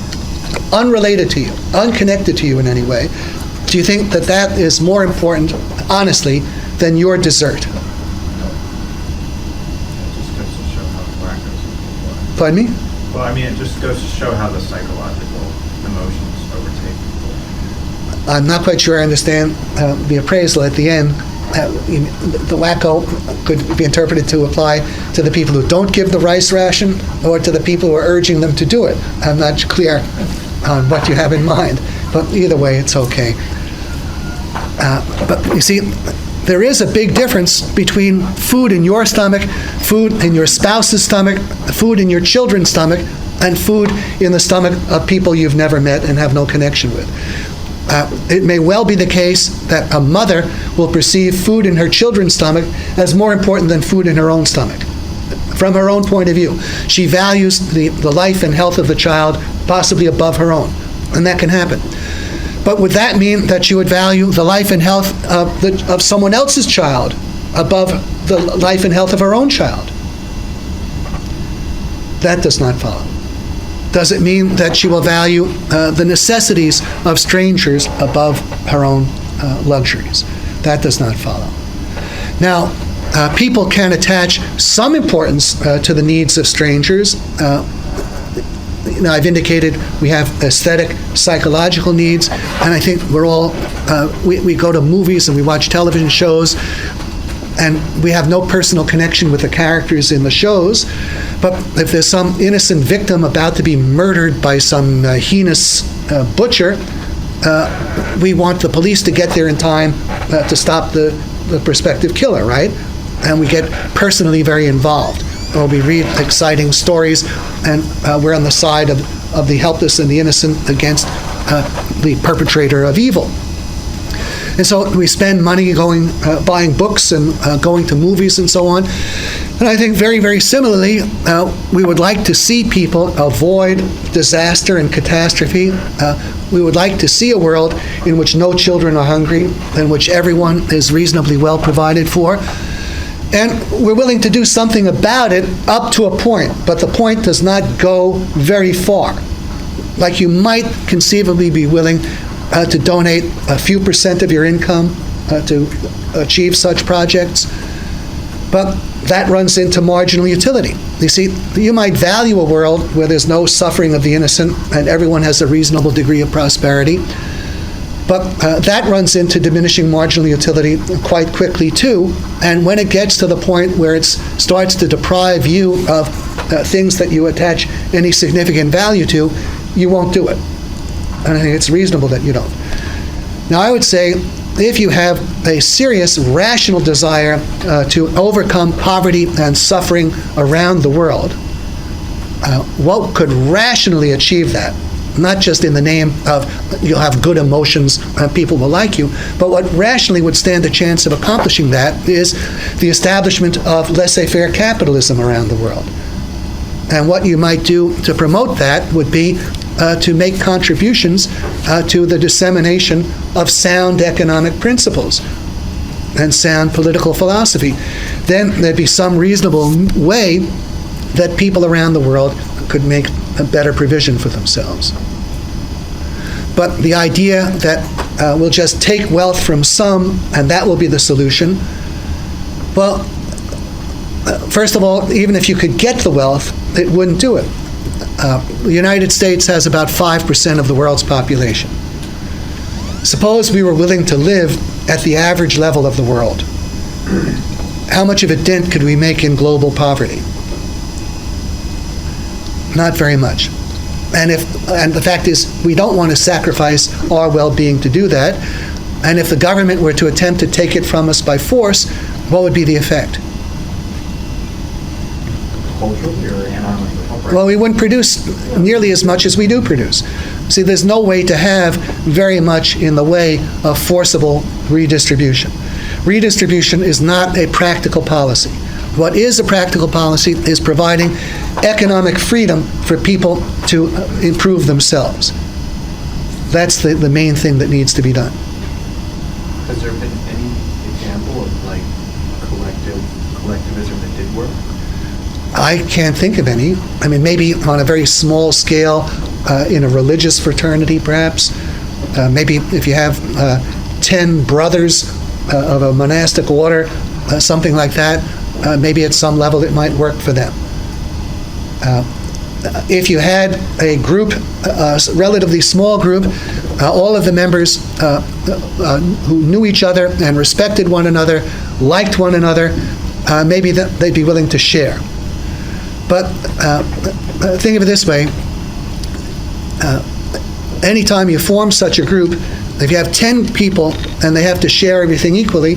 unrelated to you, unconnected to you in any way, do you think that that is more important, honestly, than your dessert? Pardon me? Well, I mean, it just goes to show how the psychological emotions overtake people. I'm not quite sure I understand the appraisal at the end. The wacko could be interpreted to apply to the people who don't give the rice ration or to the people who are urging them to do it. I'm not clear on what you have in mind, but either way, it's okay. But you see, there is a big difference between food in your stomach, food in your spouse's stomach, food in your children's stomach, and food in the stomach of people you've never met and have no connection with. It may well be the case that a mother will perceive food in her children's stomach as more important than food in her own stomach. From her own point of view, she values the life and health of the child possibly above her own, and that can happen. But would that mean that she would value the life and health of someone else's child above the life and health of her own child? That does not follow. Does it mean that she will value the necessities of strangers above her own luxuries? That does not follow. Now, people can attach some importance to the needs of strangers. I've indicated we have aesthetic, psychological needs, and I think we're all, we go to movies and we watch television shows, and we have no personal connection with the characters in the shows. But if there's some innocent victim about to be murdered by some heinous butcher, we want the police to get there in time to stop the prospective killer, right? And we get personally very involved. Or we read exciting stories, and we're on the side of the helpless and the innocent against the perpetrator of evil. And so we spend money buying books and going to movies and so on. And I think very, very similarly, we would like to see people avoid disaster and catastrophe. We would like to see a world in which no children are hungry, in which everyone is reasonably well provided for. And we're willing to do something about it up to a point, but the point does not go very far. Like you might conceivably be willing to donate a few percent of your income to achieve such projects, but that runs into marginal utility. You see, you might value a world where there's no suffering of the innocent and everyone has a reasonable degree of prosperity, but that runs into diminishing marginal utility quite quickly too, and when it gets to the point where it starts to deprive you of things that you attach any significant value to, you won't do it. And I think it's reasonable that you don't. Now, I would say if you have a serious rational desire to overcome poverty and suffering around the world, what could rationally achieve that? Not just in the name of you'll have good emotions and people will like you, but what rationally would stand a chance of accomplishing that is the establishment of laissez-faire capitalism around the world. And what you might do to promote that would be to make contributions to the dissemination of sound economic principles, and sound political philosophy. Then there'd be some reasonable way that people around the world could make a better provision for themselves. But the idea that we'll just take wealth from some and that will be the solution, well, first of all, even if you could get the wealth, it wouldn't do it. The United States has about 5% of the world's population. Suppose we were willing to live at the average level of the world. How much of a dent could we make in global poverty? Not very much. And the fact is, we don't want to sacrifice our well-being to do that. And if the government were to attempt to take it from us by force, what would be the effect? Culturally or economically? Well, we wouldn't produce nearly as much as we do produce. See, there's no way to have very much in the way of forcible redistribution. Redistribution is not a practical policy. What is a practical policy is providing economic freedom for people to improve themselves. That's the main thing that needs to be done. Has there been any example of like collectivism that did work? I can't think of any. I mean, maybe on a very small scale, in a religious fraternity, perhaps. Maybe if you have 10 brothers of a monastic order, something like that, maybe at some level it might work for them. If you had a group, a relatively small group, all of the members who knew each other and respected one another, liked one another, maybe they'd be willing to share. But think of it this way. Anytime you form such a group, if you have 10 people and they have to share everything equally,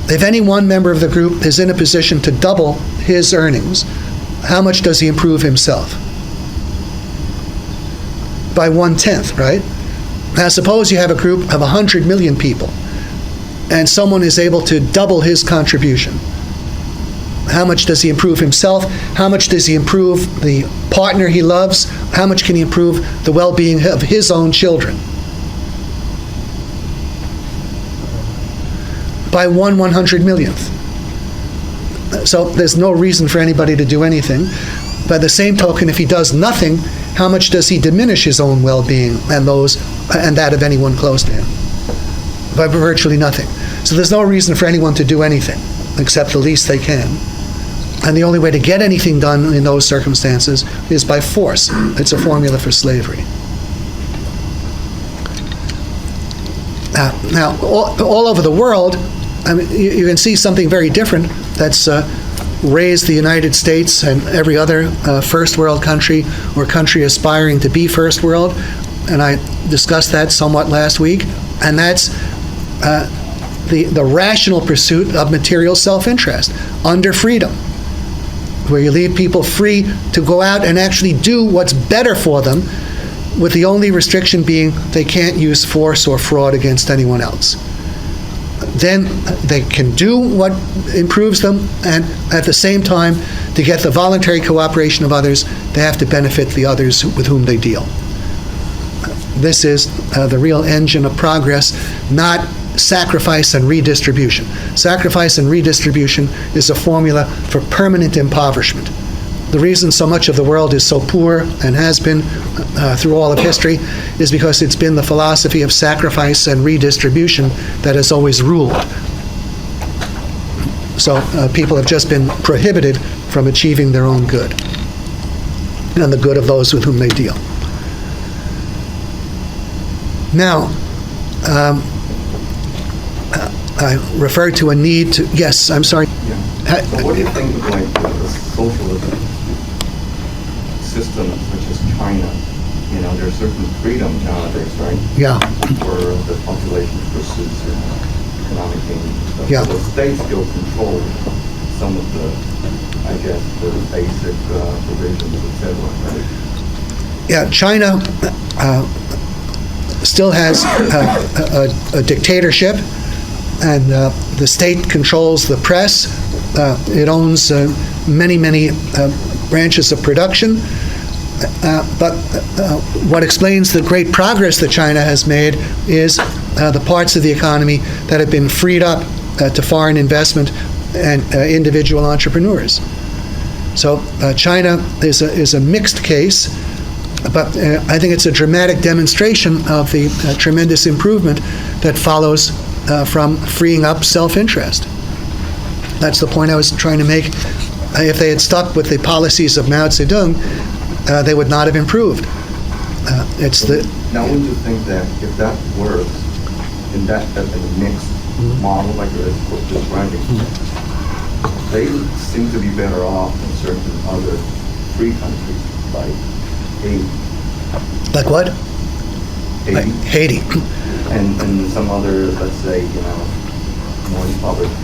if any one member of the group is in a position to double his earnings, how much does he improve himself? By 1/10, right? Now suppose you have a group of 100 million people and someone is able to double his contribution. How much does he improve himself? How much does he improve the partner he loves? How much can he improve the well-being of his own children? By 1/100 millionth. So there's no reason for anybody to do anything. By the same token, if he does nothing, how much does he diminish his own well-being and that of anyone close to him? By virtually nothing. So there's no reason for anyone to do anything except the least they can. And the only way to get anything done in those circumstances is by force. It's a formula for slavery. Now, all over the world, I mean, you can see something very different that's raised the United States and every other first world country or country aspiring to be first world. And I discussed that somewhat last week. And that's the rational pursuit of material self-interest under freedom, where you leave people free to go out and actually do what's better for them, with the only restriction being they can't use force or fraud against anyone else. Then they can do what improves them, and at the same time, to get the voluntary cooperation of others, they have to benefit the others with whom they deal. This is the real engine of progress, not sacrifice and redistribution. Sacrifice and redistribution is a formula for permanent impoverishment. The reason so much of the world is so poor and has been through all of history is because it's been the philosophy of sacrifice and redistribution that has always ruled. So people have just been prohibited from achieving their own good and the good of those with whom they deal. Now, I referred to a need to, yes, I'm sorry. Yeah. So what do you think of like the socialism system such as China? You know, there's certain freedom nowadays, right? Yeah. For the population to pursue certain economic gains and stuff. Yeah. So the state still controls some of the, I guess, the basic provisions, et cetera, right? Yeah, China still has a dictatorship, and the state controls the press. It owns many branches of production. But what explains the great progress that China has made is the parts of the economy that have been freed up to foreign investment and individual entrepreneurs. So China is a mixed case, but I think it's a dramatic demonstration of the tremendous improvement that follows from freeing up self-interest. That's the point I was trying to make. If they had stuck with the policies of Mao Zedong, they would not have improved. Now, wouldn't you think that if that works in that mixed model like you're describing, they seem to be better off than certain other free countries like Haiti. Like what? Haiti. Haiti. And some other, let's say, more impoverished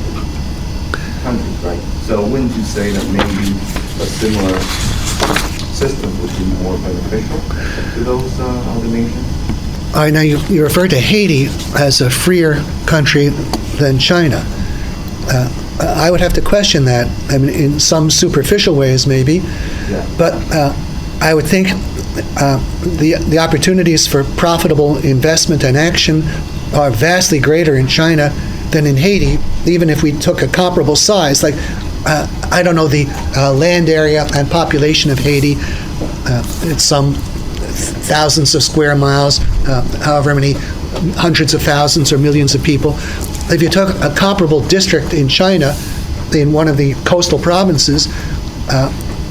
countries, right? So wouldn't you say that maybe a similar system would be more beneficial to those other nations? All right, now you refer to Haiti as a freer country than China. I would have to question that. I mean, in some superficial ways, maybe. Yeah. But I would think the opportunities for profitable investment and action are vastly greater in China than in Haiti, even if we took a comparable size. Like, I don't know the land area and population of Haiti. It's some thousands of square miles, however many hundreds of thousands or millions of people. If you took a comparable district in China, in one of the coastal provinces,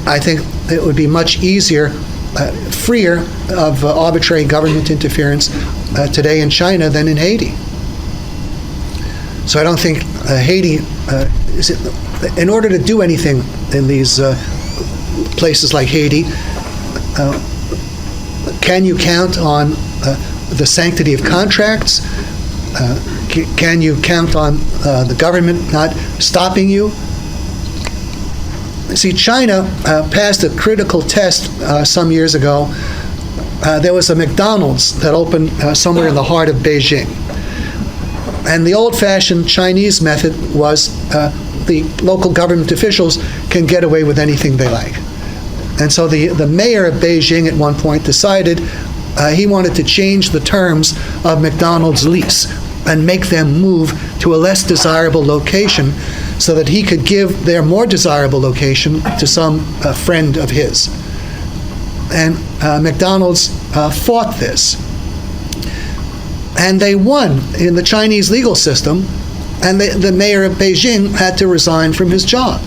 I think it would be much easier, freer of arbitrary government interference today in China than in Haiti. So I don't think Haiti, in order to do anything in these places like Haiti, can you count on the sanctity of contracts? Can you count on the government not stopping you? See, China passed a critical test some years ago. There was a McDonald's that opened somewhere in the heart of Beijing. And the old-fashioned Chinese method was the local government officials can get away with anything they like. And so the mayor of Beijing at one point decided he wanted to change the terms of McDonald's lease and make them move to a less desirable location so that he could give their more desirable location to some friend of his. And McDonald's fought this. And they won in the Chinese legal system, and the mayor of Beijing had to resign from his job.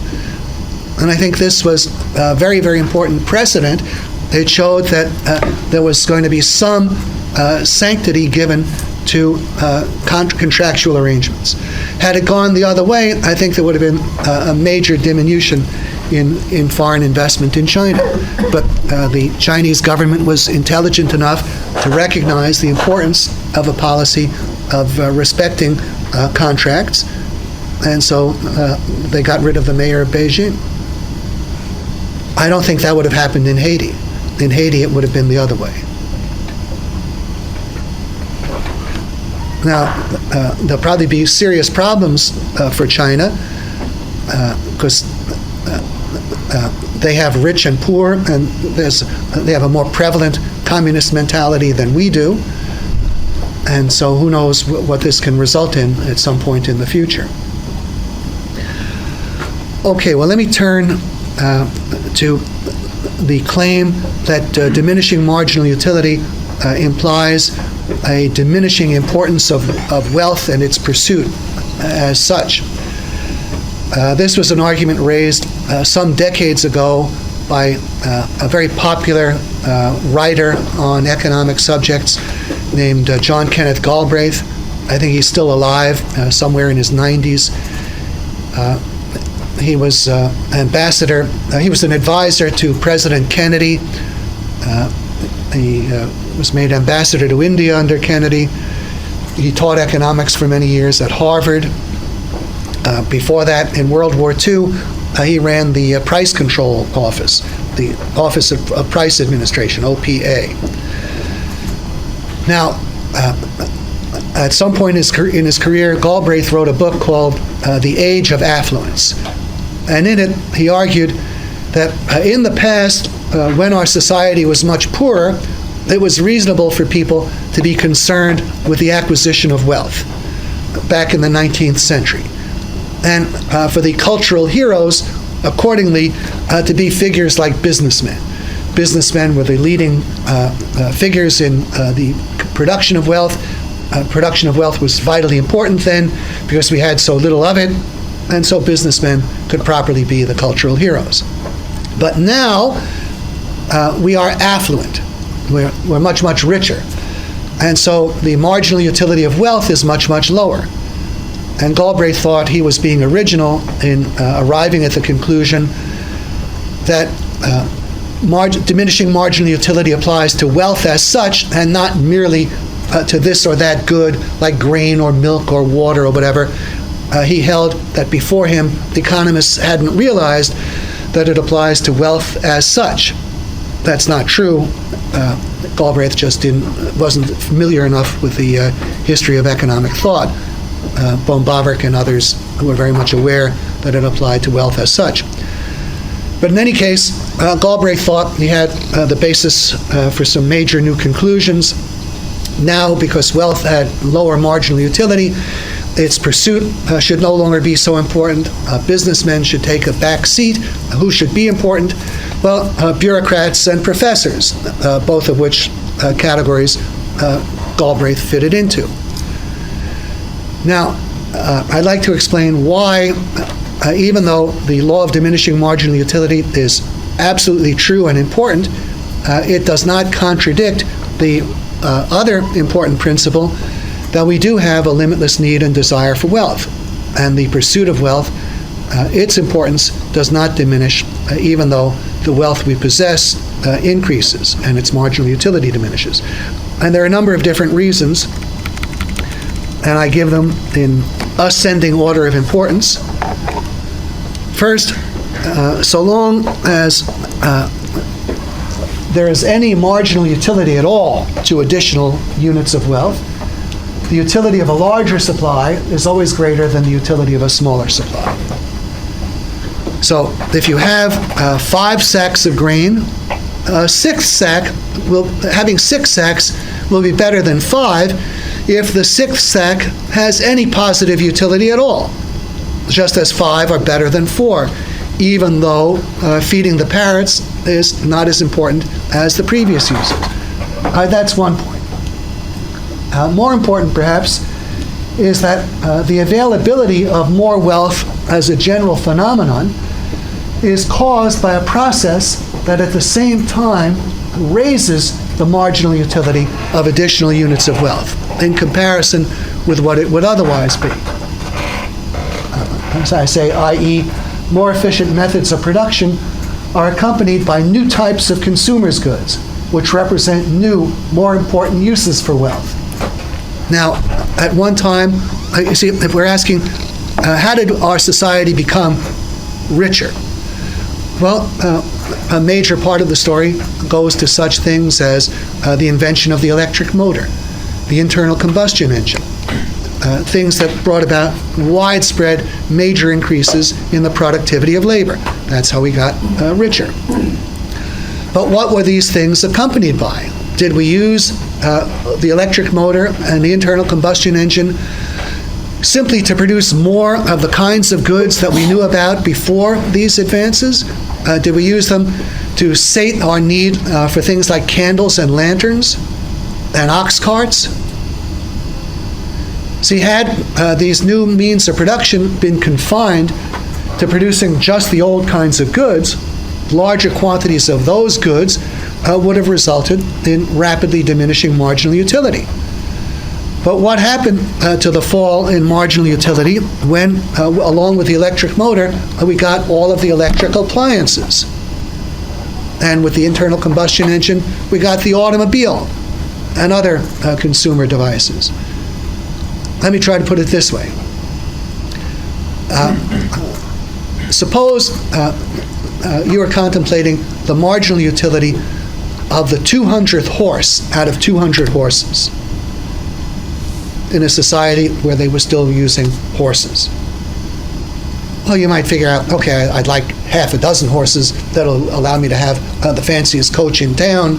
And I think this was a very, very important precedent. It showed that there was going to be some sanctity given to contractual arrangements. Had it gone the other way, I think there would have been a major diminution in foreign investment in China. But the Chinese government was intelligent enough to recognize the importance of a policy of respecting contracts, and so they got rid of the mayor of Beijing. I don't think that would have happened in Haiti. In Haiti, it would have been the other way. Now, there'll probably be serious problems for China because they have rich and poor, and they have a more prevalent communist mentality than we do. And so who knows what this can result in at some point in the future. Okay, well, let me turn to the claim that diminishing marginal utility implies a diminishing importance of wealth and its pursuit as such. This was an argument raised some decades ago by a very popular writer on economic subjects named John Kenneth Galbraith. I think he's still alive, somewhere in his 90s. He was ambassador. He was an advisor to President Kennedy. He was made ambassador to India under Kennedy. He taught economics for many years at Harvard. Before that, in World War II, he ran the Price Control Office, the Office of Price Administration, OPA. Now, at some point in his career, Galbraith wrote a book called The Age of Affluence. And in it, he argued that in the past, when our society was much poorer, it was reasonable for people to be concerned with the acquisition of wealth back in the 19th century. and for the cultural heroes, accordingly, to be figures like businessmen. Businessmen were the leading figures in the production of wealth. Production of wealth was vitally important then because we had so little of it, and so businessmen could properly be the cultural heroes. But now we are affluent. We're much, much richer. And so the marginal utility of wealth is much, much lower. And Galbraith thought he was being original in arriving at the conclusion that diminishing marginal utility applies to wealth as such and not merely to this or that good like grain or milk or water or whatever. He held that before him, the economists hadn't realized that it applies to wealth as such. That's not true. Galbraith just wasn't familiar enough with the history of economic thought. Von Bavarick and others were very much aware that it applied to wealth as such. But in any case, Galbraith thought he had the basis for some major new conclusions. Now, because wealth had lower marginal utility, its pursuit should no longer be so important. Businessmen should take a back seat. Who should be important? Well, bureaucrats and professors, both of which categories Galbraith fitted into. Now, I'd like to explain why, even though the law of diminishing marginal utility is absolutely true and important, it does not contradict the other important principle that we do have a limitless need and desire for wealth. And the pursuit of wealth, its importance does not diminish, even though the wealth we possess increases and its marginal utility diminishes. And there are a number of different reasons, and I give them in ascending order of importance. First, so long as there is any marginal utility at all to additional units of wealth, the utility of a larger supply is always greater than the utility of a smaller supply. So if you have 5 sacks of grain, having 6 sacks will be better than 5 if the 6th sack has any positive utility at all, just as 5 are better than 4, even though feeding the parrots is not as important as the previous uses. That's one point. More important, perhaps, is that the availability of more wealth as a general phenomenon is caused by a process that at the same time raises the marginal utility of additional units of wealth in comparison with what it would otherwise be. As I say, i.e., more efficient methods of production are accompanied by new types of consumers' goods, which represent new, more important uses for wealth. Now, at one time, you see, if we're asking, how did our society become richer? Well, a major part of the story goes to such things as the invention of the electric motor, the internal combustion engine, things that brought about widespread major increases in the productivity of labor. That's how we got richer. But what were these things accompanied by? Did we use the electric motor and the internal combustion engine simply to produce more of the kinds of goods that we knew about before these advances? Did we use them to sate our need for things like candles and lanterns and ox carts? See, had these new means of production been confined to producing just the old kinds of goods, larger quantities of those goods would have resulted in rapidly diminishing marginal utility. But what happened to the fall in marginal utility when, along with the electric motor, we got all of the electrical appliances? And with the internal combustion engine, we got the automobile and other consumer devices. Let me try to put it this way. Suppose you are contemplating the marginal utility of the 200th horse out of 200 horses in a society where they were still using horses. Well, you might figure out, okay, I'd like half a dozen horses that'll allow me to have the fanciest coach in town,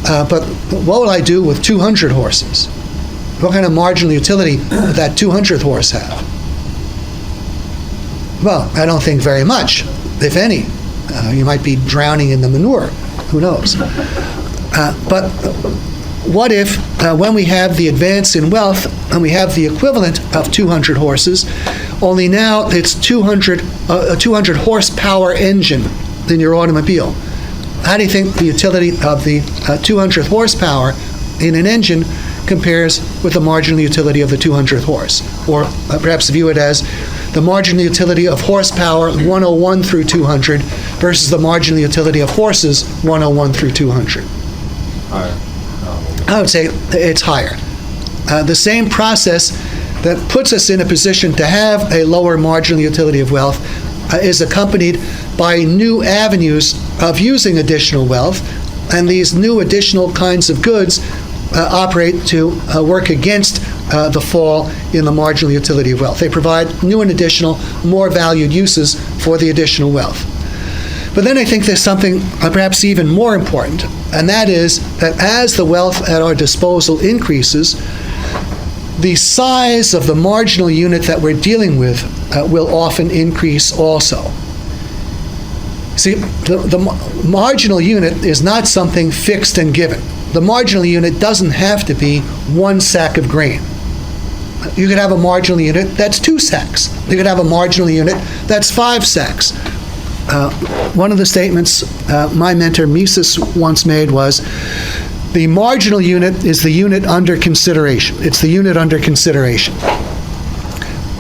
but what will I do with 200 horses? What kind of marginal utility would that 200th horse have? Well, I don't think very much, if any. You might be drowning in the manure. Who knows? But what if, when we have the advance in wealth and we have the equivalent of 200 horses, only now it's a 200 horsepower engine in your automobile? How do you think the utility of the 200 horsepower in an engine compares with the marginal utility of the 200th horse? Or perhaps view it as the marginal utility of horsepower 101 through 200 versus the marginal utility of horses 101 through 200. I would say it's higher. The same process that puts us in a position to have a lower marginal utility of wealth is accompanied by new avenues of using additional wealth, and these new additional kinds of goods operate to work against the fall in the marginal utility of wealth. They provide new and additional, more valued uses for the additional wealth. But then I think there's something perhaps even more important, and that is that as the wealth at our disposal increases, the size of the marginal unit that we're dealing with will often increase also. See, the marginal unit is not something fixed and given. The marginal unit doesn't have to be 1 sack of grain. You could have a marginal unit that's 2 sacks. You could have a marginal unit that's 5 sacks. One of the statements my mentor Mises once made was, the marginal unit is the unit under consideration. It's the unit under consideration.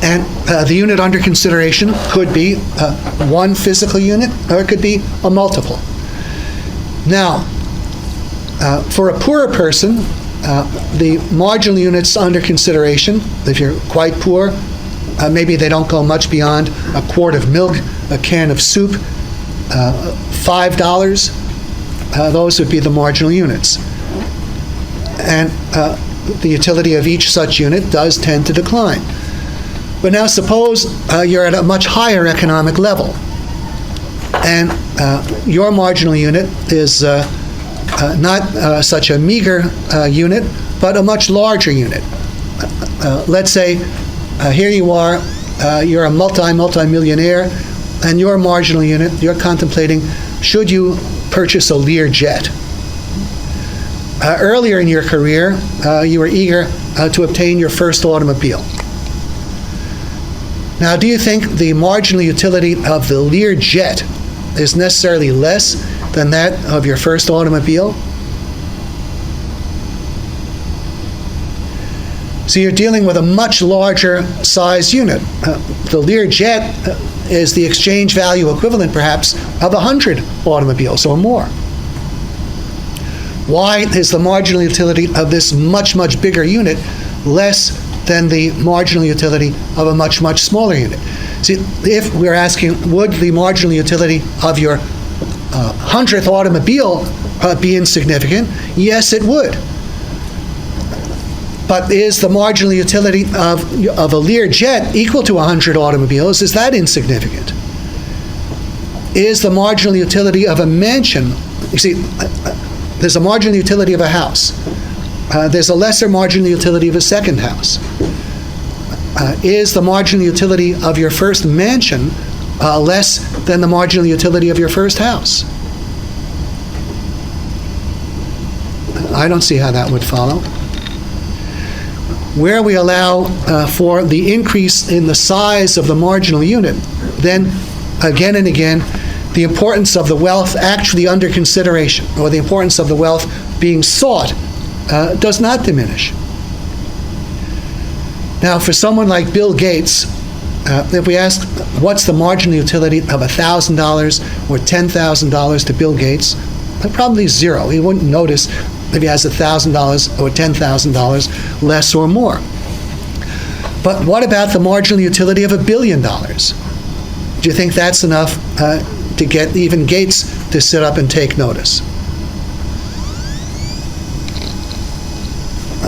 And the unit under consideration could be one physical unit, or it could be a multiple. Now, for a poorer person, the marginal units under consideration, if you're quite poor, maybe they don't go much beyond a quart of milk, a can of soup, $5. Those would be the marginal units. And the utility of each such unit does tend to decline. But now suppose you're at a much higher economic level, and your marginal unit is not such a meager unit, but a much larger unit. Let's say here you are, you're a multi-millionaire, and your marginal unit, you're contemplating, should you purchase a Lear jet? Earlier in your career, you were eager to obtain your first automobile. Now, do you think the marginal utility of the Lear jet is necessarily less than that of your first automobile? So you're dealing with a much larger size unit. The Lear jet is the exchange value equivalent, perhaps, of 100 automobiles or more. Why is the marginal utility of this much, much bigger unit less than the marginal utility of a much, much smaller unit? See, if we're asking, would the marginal utility of your 100th automobile be insignificant? Yes, it would. But is the marginal utility of a Lear jet equal to 100 automobiles? Is that insignificant? Is the marginal utility of a mansion, you see, there's a marginal utility of a house. There's a lesser marginal utility of a second house. Is the marginal utility of your first mansion less than the marginal utility of your first house? I don't see how that would follow. Where we allow for the increase in the size of the marginal unit, then again and again, the importance of the wealth actually under consideration, or the importance of the wealth being sought, does not diminish. Now, for someone like Bill Gates, if we ask what's the marginal utility of $1,000 or $10,000 to Bill Gates, probably zero. He wouldn't notice if he has $1,000 or $10,000 less or more. But what about the marginal utility of $1 billion? Do you think that's enough to get even Gates to sit up and take notice?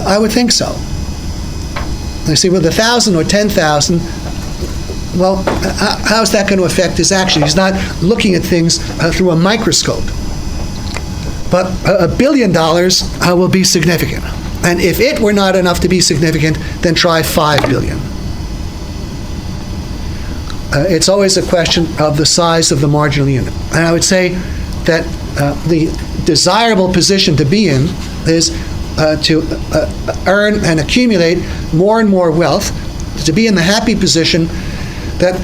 I would think so. You see, with 1,000 or 10,000, well, how's that going to affect his action? He's not looking at things through a microscope. But $1 billion will be significant. And if it were not enough to be significant, then try 5 billion. it's always a question of the size of the marginal unit. And I would say that the desirable position to be in is to earn and accumulate more and more wealth, to be in the happy position that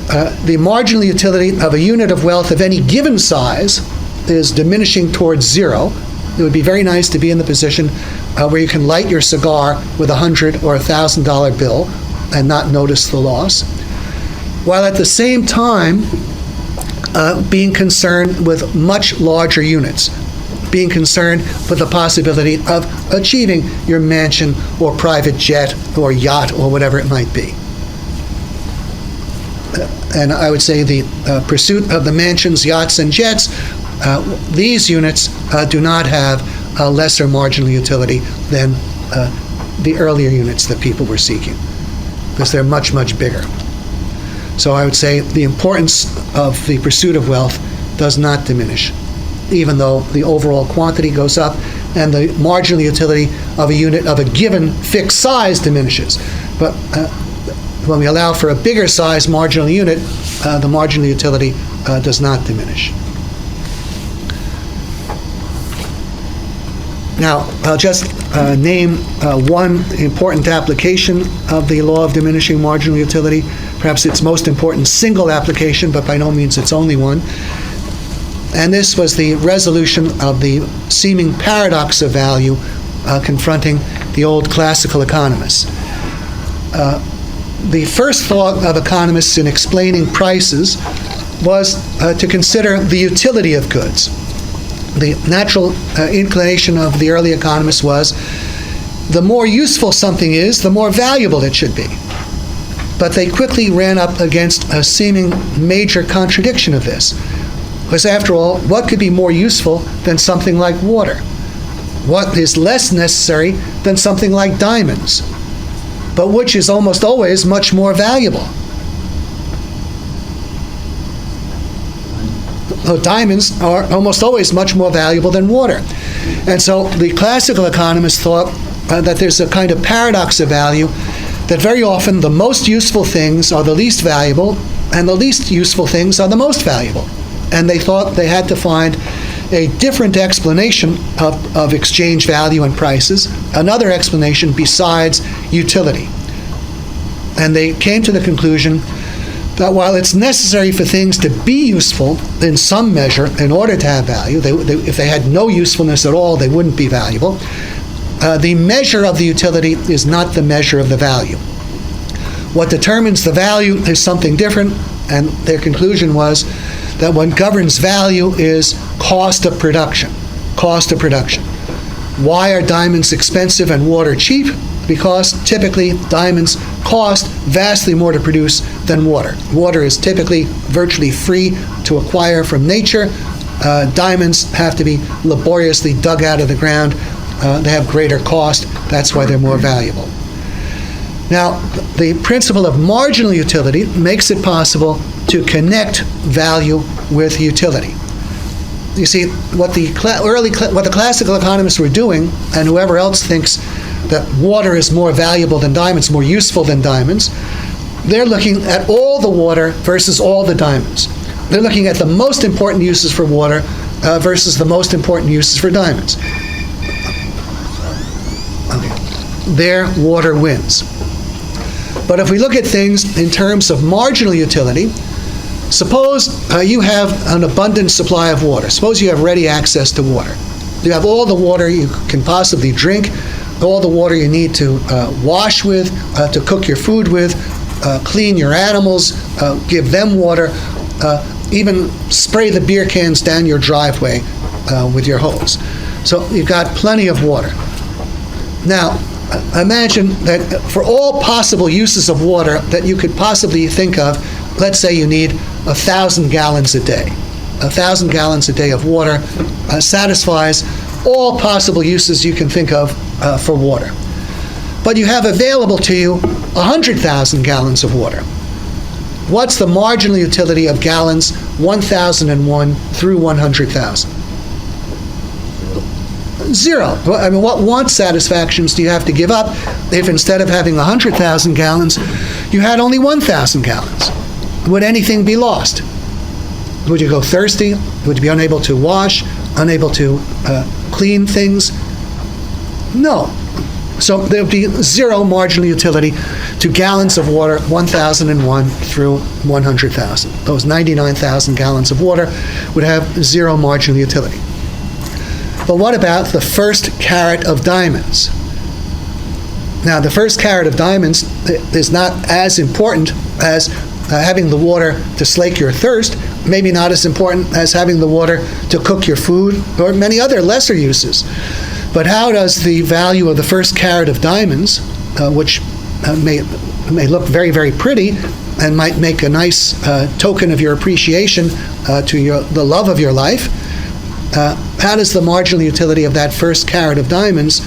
the marginal utility of a unit of wealth of any given size is diminishing towards zero. It would be very nice to be in the position where you can light your cigar with $100 or $1,000 bill and not notice the loss, while at the same time being concerned with much larger units, being concerned with the possibility of achieving your mansion or private jet or yacht or whatever it might be. And I would say the pursuit of the mansions, yachts, and jets, these units do not have a lesser marginal utility than the earlier units that people were seeking, because they're much, much bigger. So I would say the importance of the pursuit of wealth does not diminish, even though the overall quantity goes up and the marginal utility of a unit of a given fixed size diminishes. But when we allow for a bigger size marginal unit, the marginal utility does not diminish. Now, I'll just name one important application of the law of diminishing marginal utility, perhaps its most important single application, but by no means its only one. And this was the resolution of the seeming paradox of value confronting the old classical economists. The first thought of economists in explaining prices was to consider the utility of goods. The natural inclination of the early economists was the more useful something is, the more valuable it should be. But they quickly ran up against a seeming major contradiction of this. Because after all, what could be more useful than something like water? What is less necessary than something like diamonds? But which is almost always much more valuable? Diamonds are almost always much more valuable than water. And so the classical economists thought that there's a kind of paradox of value, that very often the most useful things are the least valuable, and the least useful things are the most valuable. And they thought they had to find a different explanation of exchange value and prices, another explanation besides utility. And they came to the conclusion that while it's necessary for things to be useful in some measure in order to have value, if they had no usefulness at all, they wouldn't be valuable. The measure of the utility is not the measure of the value. What determines the value is something different, and their conclusion was that what governs value is cost of production. Cost of production. Why are diamonds expensive and water cheap? Because typically diamonds cost vastly more to produce than water. Water is typically virtually free to acquire from nature. Diamonds have to be laboriously dug out of the ground. They have greater cost. That's why they're more valuable. Now, the principle of marginal utility makes it possible to connect value with utility. You see, what the classical economists were doing, and whoever else thinks that water is more valuable than diamonds, more useful than diamonds, they're looking at all the water versus all the diamonds. They're looking at the most important uses for water versus the most important uses for diamonds. There, water wins. But if we look at things in terms of marginal utility, suppose you have an abundant supply of water. Suppose you have ready access to water. You have all the water you can possibly drink, all the water you need to wash with, to cook your food with, clean your animals, give them water, even spray the beer cans down your driveway with your hose. So you've got plenty of water. Now, imagine that for all possible uses of water that you could possibly think of, let's say you need 1,000 gallons a day. 1,000 gallons a day of water satisfies all possible uses you can think of for water. But you have available to you 100,000 gallons of water. What's the marginal utility of gallons 1,001 through 100,000? Zero. I mean, what want satisfactions do you have to give up if instead of having 100,000 gallons, you had only 1,000 gallons? would anything be lost? Would you go thirsty? Would you be unable to wash, unable to clean things? No. So there would be zero marginal utility to gallons of water 1,001 through 100,000. Those 99,000 gallons of water would have zero marginal utility. But what about the first carat of diamonds? Now, the first carat of diamonds is not as important as having the water to slake your thirst, maybe not as important as having the water to cook your food, or many other lesser uses. But how does the value of the first carat of diamonds, which may look very, very pretty and might make a nice token of your appreciation to the love of your life, how does the marginal utility of that first carat of diamonds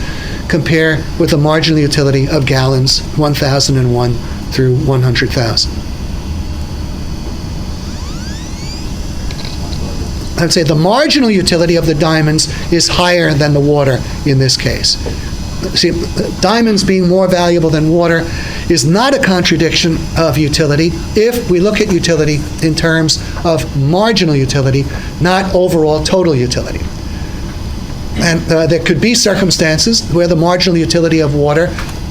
compare with the marginal utility of gallons 1,001 through 100,000? I'd say the marginal utility of the diamonds is higher than the water in this case. See, diamonds being more valuable than water is not a contradiction of utility if we look at utility in terms of marginal utility, not overall total utility. And there could be circumstances where the marginal utility of water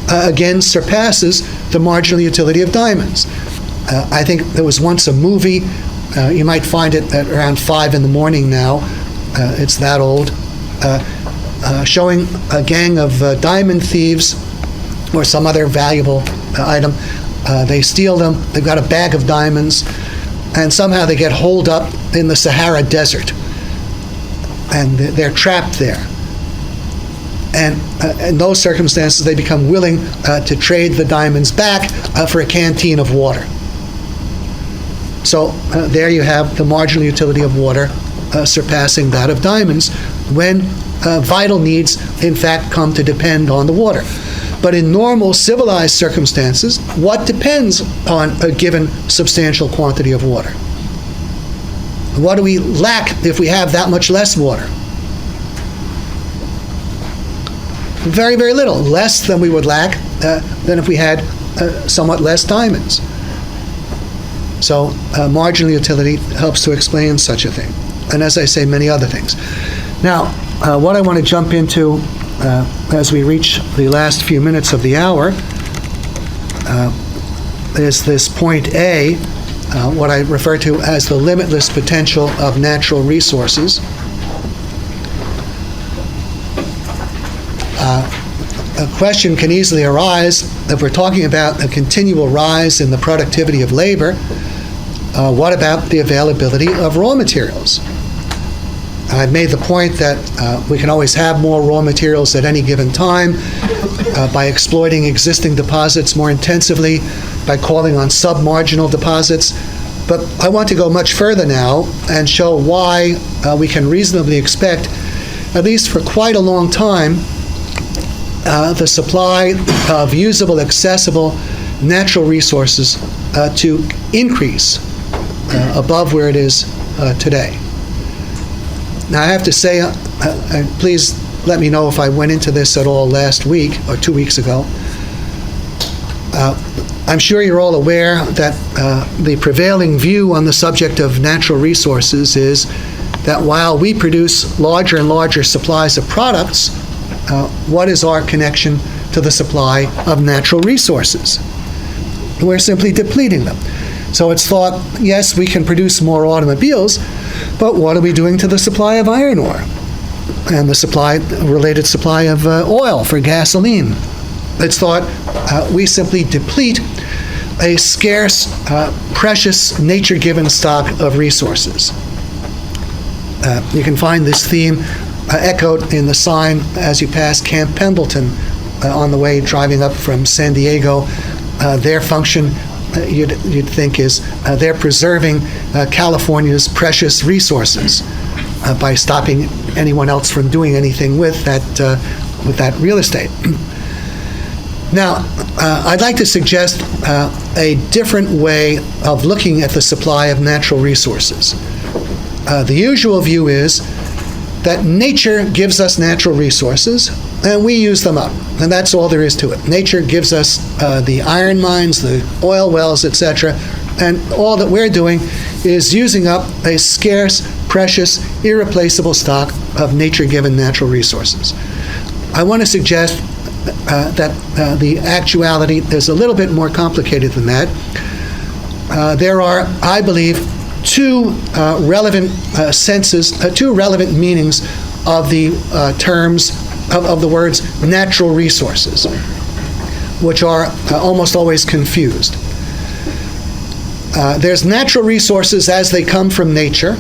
again surpasses the marginal utility of diamonds. I think there was once a movie, you might find it at around 5 in the morning now, it's that old, showing a gang of diamond thieves or some other valuable item. They steal them, they've got a bag of diamonds, and somehow they get holed up in the Sahara Desert. And they're trapped there. And in those circumstances, they become willing to trade the diamonds back for a canteen of water. So there you have the marginal utility of water surpassing that of diamonds when vital needs, in fact, come to depend on the water. But in normal civilized circumstances, what depends on a given substantial quantity of water? What do we lack if we have that much less water? Very, very little. Less than we would lack than if we had somewhat less diamonds. So marginal utility helps to explain such a thing. And as I say, many other things. Now, what I want to jump into as we reach the last few minutes of the hour is this point A, what I refer to as the limitless potential of natural resources. A question can easily arise if we're talking about a continual rise in the productivity of labor. What about the availability of raw materials? I've made the point that we can always have more raw materials at any given time by exploiting existing deposits more intensively, by calling on sub-marginal deposits. But I want to go much further now and show why we can reasonably expect, at least for quite a long time, the supply of usable, accessible natural resources to increase above where it is today. Now, I have to say, and please let me know if I went into this at all last week or 2 weeks ago. I'm sure you're all aware that the prevailing view on the subject of natural resources is that while we produce larger and larger supplies of products, what is our connection to the supply of natural resources? We're simply depleting them. So it's thought, yes, we can produce more automobiles, but what are we doing to the supply of iron ore and the related supply of oil for gasoline? It's thought we simply deplete a scarce, precious, nature-given stock of resources. You can find this theme echoed in the sign as you pass Camp Pendleton on the way driving up from San Diego. Their function, you'd think, is they're preserving California's precious resources by stopping anyone else from doing anything with that real estate. Now, I'd like to suggest a different way of looking at the supply of natural resources. The usual view is that nature gives us natural resources and we use them up, and that's all there is to it. Nature gives us the iron mines, the oil wells, etc., And all that we're doing is using up a scarce, precious, irreplaceable stock of nature-given natural resources. I want to suggest that the actuality is a little bit more complicated than that. There are, I believe, two relevant two relevant meanings of the terms of the words natural resources, which are almost always confused. There's natural resources as they come from nature,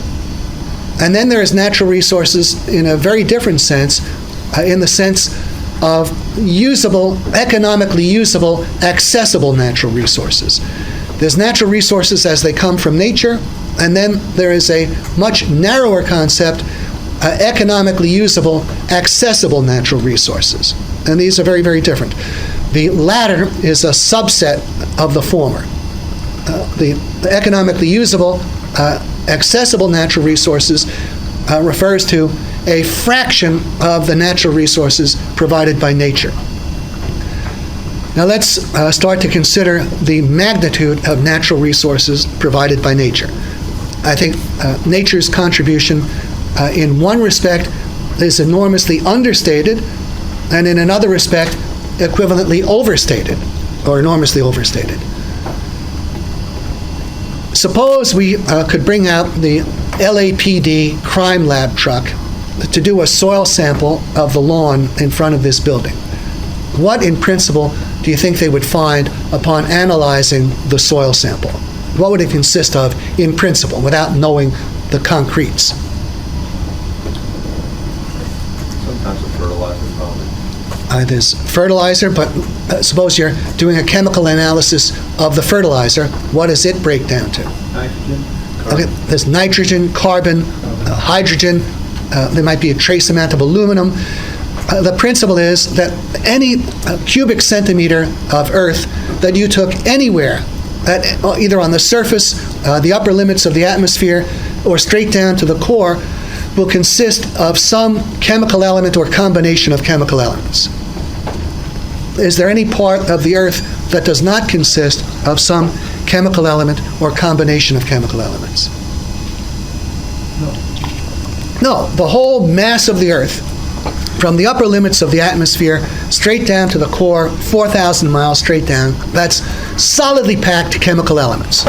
and then there's natural resources in a very different sense, in the sense of usable, economically usable, accessible natural resources. There's natural resources as they come from nature, and then there is a much narrower concept, economically usable, accessible natural resources. And these are very, very different. The latter is a subset of the former. The economically usable, accessible natural resources refers to a fraction of the natural resources provided by nature. Now let's start to consider the magnitude of natural resources provided by nature. I think nature's contribution in one respect is enormously understated, and in another respect equivalently overstated, or enormously overstated. Suppose we could bring out the LAPD crime lab truck to do a soil sample of the lawn in front of this building. What, in principle, do you think they would find upon analyzing the soil sample? What would it consist of in principle, without knowing the concretes? Sometimes a fertilizer probably. There's fertilizer, but suppose you're doing a chemical analysis of the fertilizer. What does it break down to? Nitrogen. Okay, there's nitrogen, carbon, hydrogen. There might be a trace amount of aluminum. The principle is that any cubic centimeter of earth that you took anywhere, either on the surface, the upper limits of the atmosphere, or straight down to the core, will consist of some chemical element or combination of chemical elements. Is there any part of the earth that does not consist of some chemical element or combination of chemical elements? No, the whole mass of the earth, from the upper limits of the atmosphere straight down to the core, 4,000 miles straight down, that's solidly packed chemical elements.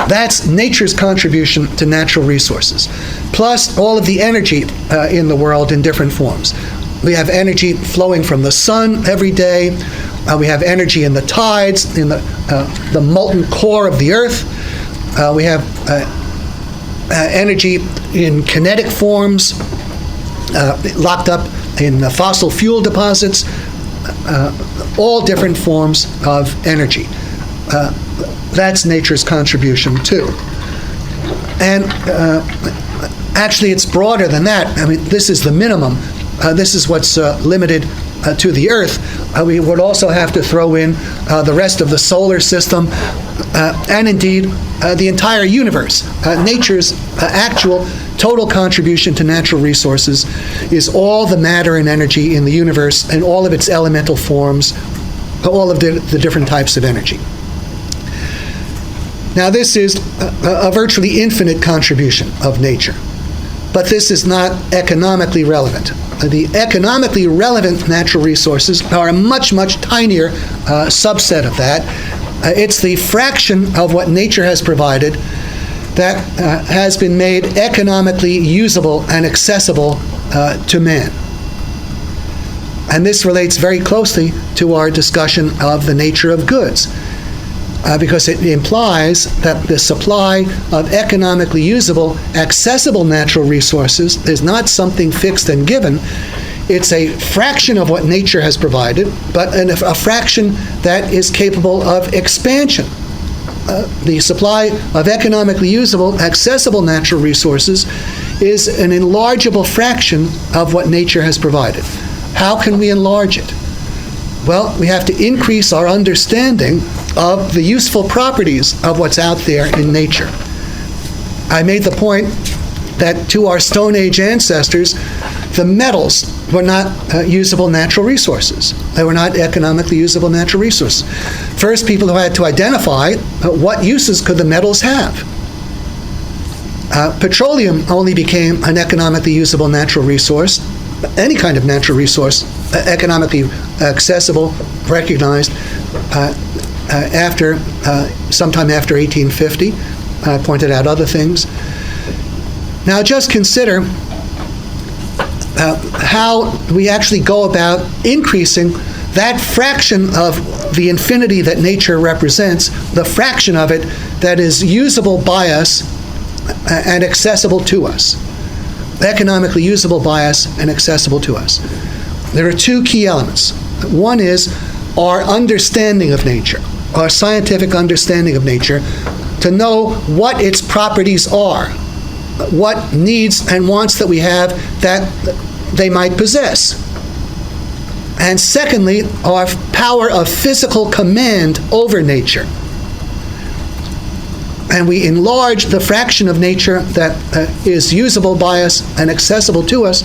That's nature's contribution to natural resources, plus all of the energy in the world in different forms. We have energy flowing from the sun every day. We have energy in the tides, in the molten core of the earth. We have energy in kinetic forms, locked up in fossil fuel deposits, all different forms of energy. That's nature's contribution too. And actually it's broader than that. I mean, this is the minimum. This is what's limited to the Earth. We would also have to throw in the rest of the solar system, and indeed the entire universe. Nature's actual total contribution to natural resources is all the matter and energy in the universe and all of its elemental forms, all of the different types of energy. Now this is a virtually infinite contribution of nature, but this is not economically relevant. The economically relevant natural resources are a much, much tinier subset of that. It's the fraction of what nature has provided that has been made economically usable and accessible to man. And this relates very closely to our discussion of the nature of goods, because it implies that the supply of economically usable, accessible natural resources is not something fixed and given. It's a fraction of what nature has provided, but a fraction that is capable of expansion. The supply of economically usable, accessible natural resources is an enlargeable fraction of what nature has provided. How can we enlarge it? Well, we have to increase our understanding of the useful properties of what's out there in nature. I made the point that to our Stone Age ancestors, The metals were not usable natural resources. They were not economically usable natural resources. First, people who had to identify what uses could the metals have. Petroleum only became an economically usable natural resource, any kind of natural resource, economically accessible, recognized, sometime after 1850. I pointed out other things. Now just consider how we actually go about increasing that fraction of the infinity that nature represents, the fraction of it that is usable by us and accessible to us. Economically usable by us and accessible to us. There are two key elements. One is our understanding of nature, our scientific understanding of nature, to know what its properties are, what needs and wants that we have that they might possess. And secondly, our power of physical command over nature. And we enlarge the fraction of nature that is usable by us and accessible to us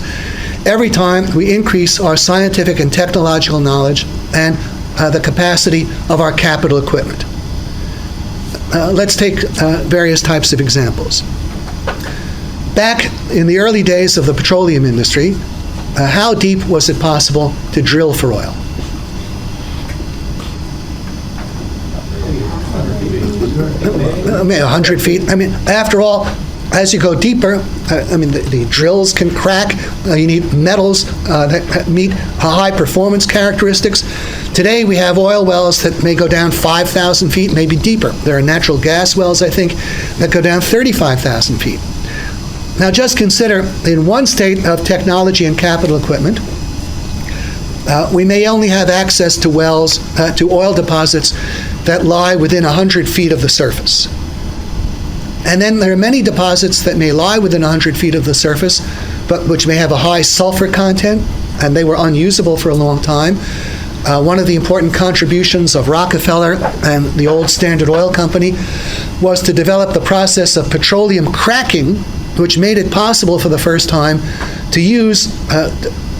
every time we increase our scientific and technological knowledge and the capacity of our capital equipment. Let's take various types of examples. Back in the early days of the petroleum industry, how deep was it possible to drill for oil? 100 feet. I mean, after all, as you go deeper, the drills can crack. You need metals that meet high performance characteristics. Today, we have oil wells that may go down 5,000 feet, maybe deeper. There are natural gas wells, I think, that go down 35,000 feet. Now, just consider, in one state of technology and capital equipment, we may only have access to wells, to oil deposits that lie within 100 feet of the surface. And then there are many deposits that may lie within 100 feet of the surface, but which may have a high sulfur content, and they were unusable for a long time. One of the important contributions of Rockefeller and the old Standard Oil Company was to develop the process of petroleum cracking, which made it possible for the first time to use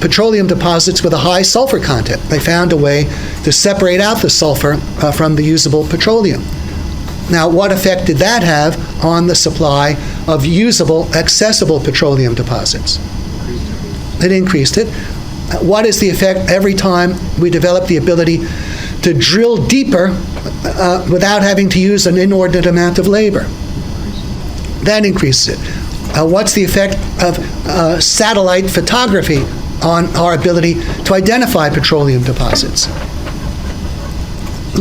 petroleum deposits with a high sulfur content. They found a way to separate out the sulfur from the usable petroleum. Now, what effect did that have on the supply of usable, accessible petroleum deposits? It increased it. What is the effect every time we develop the ability to drill deeper without having to use an inordinate amount of labor? That increases it. What's the effect of satellite photography on our ability to identify petroleum deposits?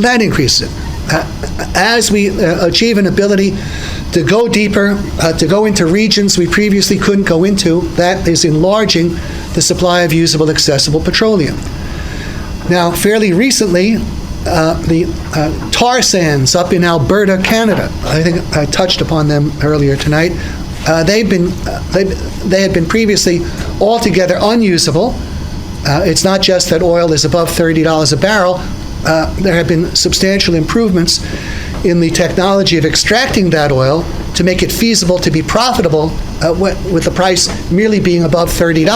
That increases it. As we achieve an ability to go deeper, to go into regions we previously couldn't go into, that is enlarging the supply of usable, accessible petroleum. Now, fairly recently, the tar sands up in Alberta, Canada, I think I touched upon them earlier tonight. They had been previously altogether unusable. It's not just that oil is above $30 a barrel. There have been substantial improvements in the technology of extracting that oil to make it feasible to be profitable with the price merely being above $30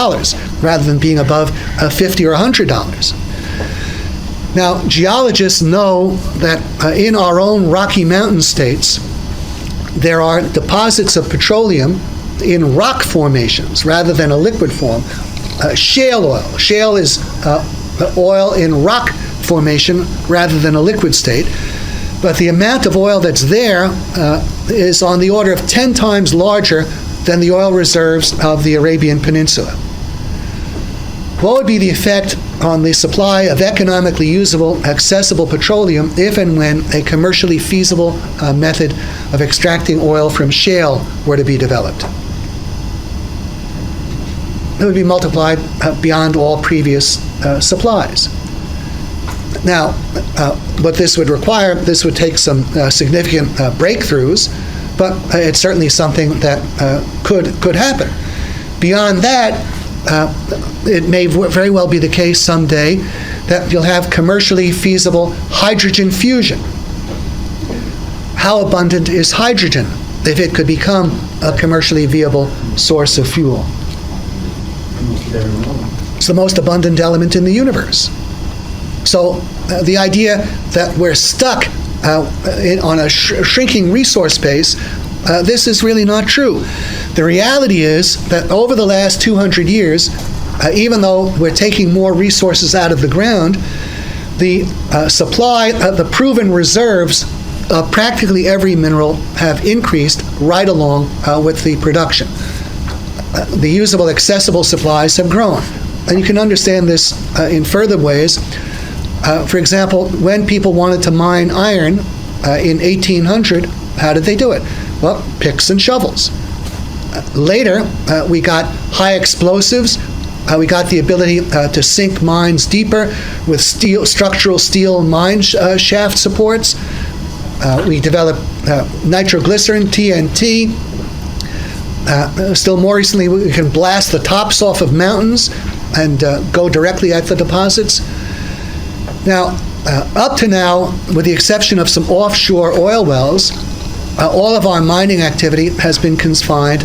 rather than being above $50 or $100. Now, geologists know that in our own Rocky Mountain states, there are deposits of petroleum in rock formations rather than a liquid form. Shale oil. Shale is oil in rock formation rather than a liquid state. But the amount of oil that's there is on the order of 10 times larger than the oil reserves of the Arabian Peninsula. What would be the effect on the supply of economically usable, accessible petroleum if and when a commercially feasible method of extracting oil from shale were to be developed? It would be multiplied beyond all previous supplies. Now, what this would require, this would take some significant breakthroughs, but it's certainly something that could happen. Beyond that, it may very well be the case someday that you'll have commercially feasible hydrogen fusion. How abundant is hydrogen if it could become a commercially viable source of fuel? It's the most abundant element in the universe. So the idea that we're stuck on a shrinking resource base, this is really not true. The reality is that over the last 200 years, even though we're taking more resources out of the ground, the supply of the proven reserves of practically every mineral have increased right along with the production. The usable, accessible supplies have grown. And you can understand this in further ways. For example, when people wanted to mine iron in 1800, how did they do it? Well, picks and shovels. Later, we got high explosives. We got the ability to sink mines deeper with structural steel mine shaft supports. We developed nitroglycerin, TNT. Still more recently, we can blast the tops off of mountains and go directly at the deposits. Now, up to now, with the exception of some offshore oil wells, all of our mining activity has been confined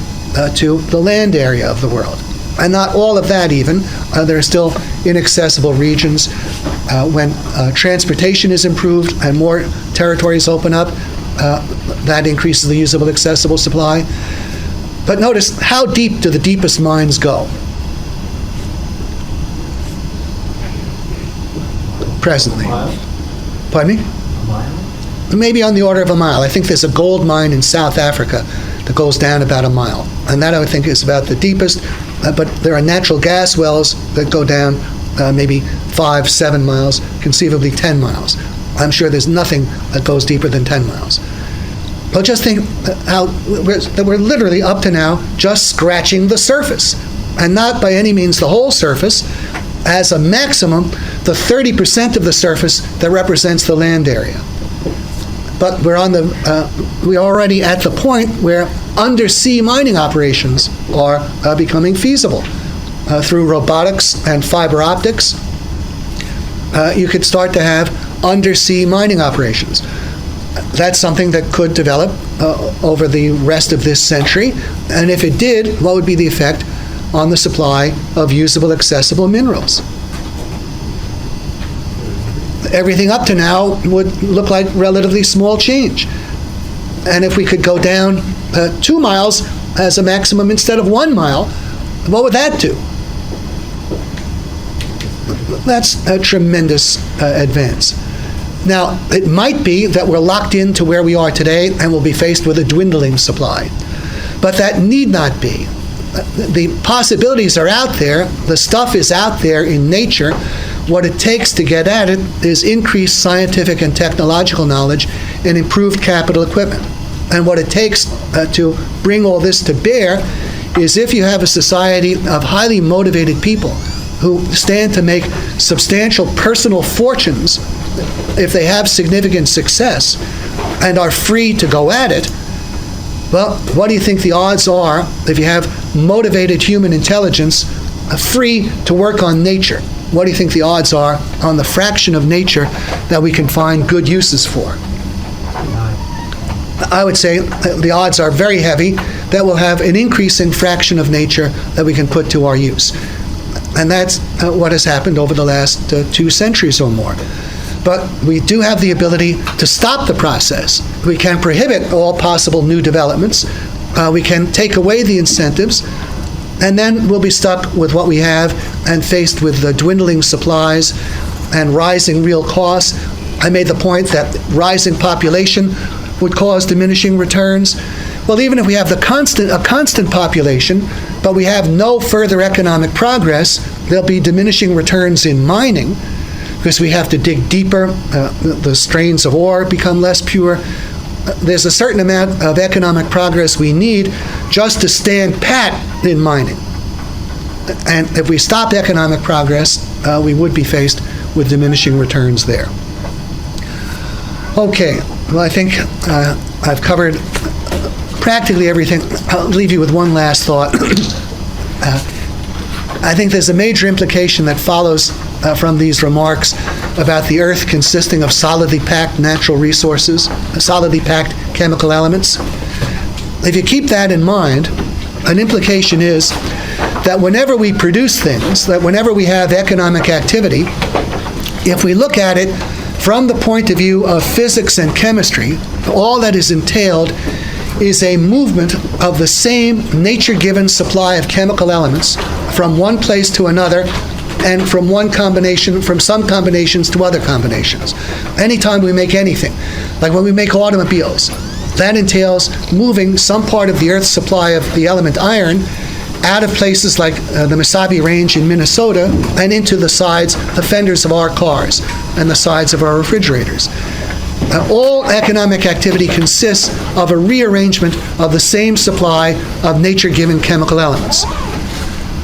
to the land area of the world. And not all of that even. There are still inaccessible regions. When transportation is improved and more territories open up, that increases the usable accessible supply. But notice, how deep do the deepest mines go? Presently. Pardon me? Maybe on the order of a mile. I think there's a gold mine in South Africa that goes down about a mile. And that, I think, is about the deepest. But there are natural gas wells that go down maybe 5, 7 miles, conceivably 10 miles. I'm sure there's nothing that goes deeper than 10 miles. But just think how we're literally up to now just scratching the surface. And not by any means the whole surface. As a maximum, the 30% of the surface that represents the land area. But we're already at the point where undersea mining operations are becoming feasible. Through robotics and fiber optics, you could start to have undersea mining operations. That's something that could develop over the rest of this century. And if it did, what would be the effect on the supply of usable, accessible minerals? Everything up to now would look like relatively small change. And if we could go down 2 miles as a maximum instead of 1 mile, what would that do? That's a tremendous advance. Now, it might be that we're locked into where we are today and we'll be faced with a dwindling supply. But that need not be. The possibilities are out there. The stuff is out there in nature. What it takes to get at it is increased scientific and technological knowledge and improved capital equipment. And what it takes to bring all this to bear is if you have a society of highly motivated people who stand to make substantial personal fortunes if they have significant success and are free to go at it, well, what do you think the odds are if you have motivated human intelligence free to work on nature? What do you think the odds are on the fraction of nature that we can find good uses for? I would say the odds are very heavy that we'll have an increasing fraction of nature that we can put to our use. And that's what has happened over the last 2 centuries or more. But we do have the ability to stop the process. We can prohibit all possible new developments. We can take away the incentives. And then we'll be stuck with what we have and faced with the dwindling supplies and rising real costs. I made the point that rising population would cause diminishing returns. Well, even if we have a constant population, but we have no further economic progress, there'll be diminishing returns in mining because we have to dig deeper. The strains of ore become less pure. There's a certain amount of economic progress we need just to stand pat in mining. And if we stopped economic progress, we would be faced with diminishing returns there. Okay, well, I think I've covered practically everything. I'll leave you with one last thought. I think there's a major implication that follows from these remarks about the Earth consisting of solidly packed natural resources, solidly packed chemical elements. If you keep that in mind, an implication is that whenever we produce things, that whenever we have economic activity, if we look at it from the point of view of physics and chemistry, all that is entailed is a movement of the same nature-given supply of chemical elements from one place to another, and from some combinations to other combinations. Anytime we make anything, like when we make automobiles, that entails moving some part of the Earth's supply of the element iron out of places like the Mesabi Range in Minnesota and into the fenders of our cars and the sides of our refrigerators. All economic activity consists of a rearrangement of the same supply of nature-given chemical elements.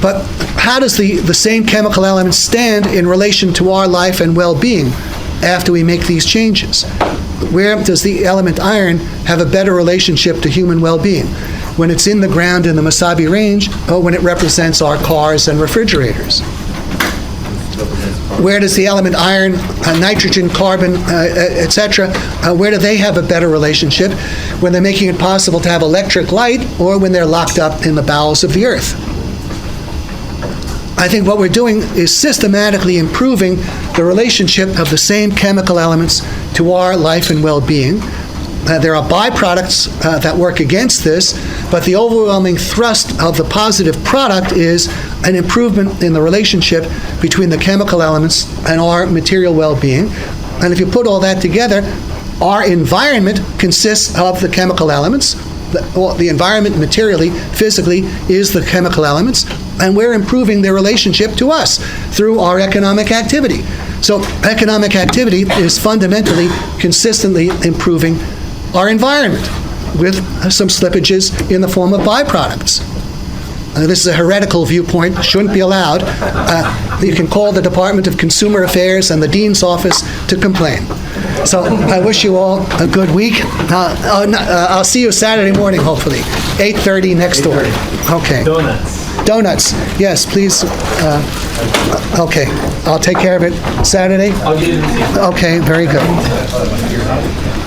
But how does the same chemical elements stand in relation to our life and well-being after we make these changes? Where does the element iron have a better relationship to human well-being? When it's in the ground in the Mesabi Range, or when it represents our cars and refrigerators? Where does the element iron, nitrogen, carbon, etc., where do they have a better relationship? When they're making it possible to have electric light, or when they're locked up in the bowels of the earth? I think what we're doing is systematically improving the relationship of the same chemical elements to our life and well-being. There are byproducts that work against this, but the overwhelming thrust of the positive product is an improvement in the relationship between the chemical elements and our material well-being. And if you put all that together, our environment consists of the chemical elements. The environment materially, physically, is the chemical elements, and we're improving their relationship to us through our economic activity. So economic activity is fundamentally, consistently improving our environment with some slippages in the form of byproducts. This is a heretical viewpoint, shouldn't be allowed. You can call the Department of Consumer Affairs and the Dean's office to complain. So I wish you all a good week. I'll see you Saturday morning, hopefully, 8:30 next door. Okay. Donuts. Yes, please. Okay. I'll take care of it Saturday. Okay, very good.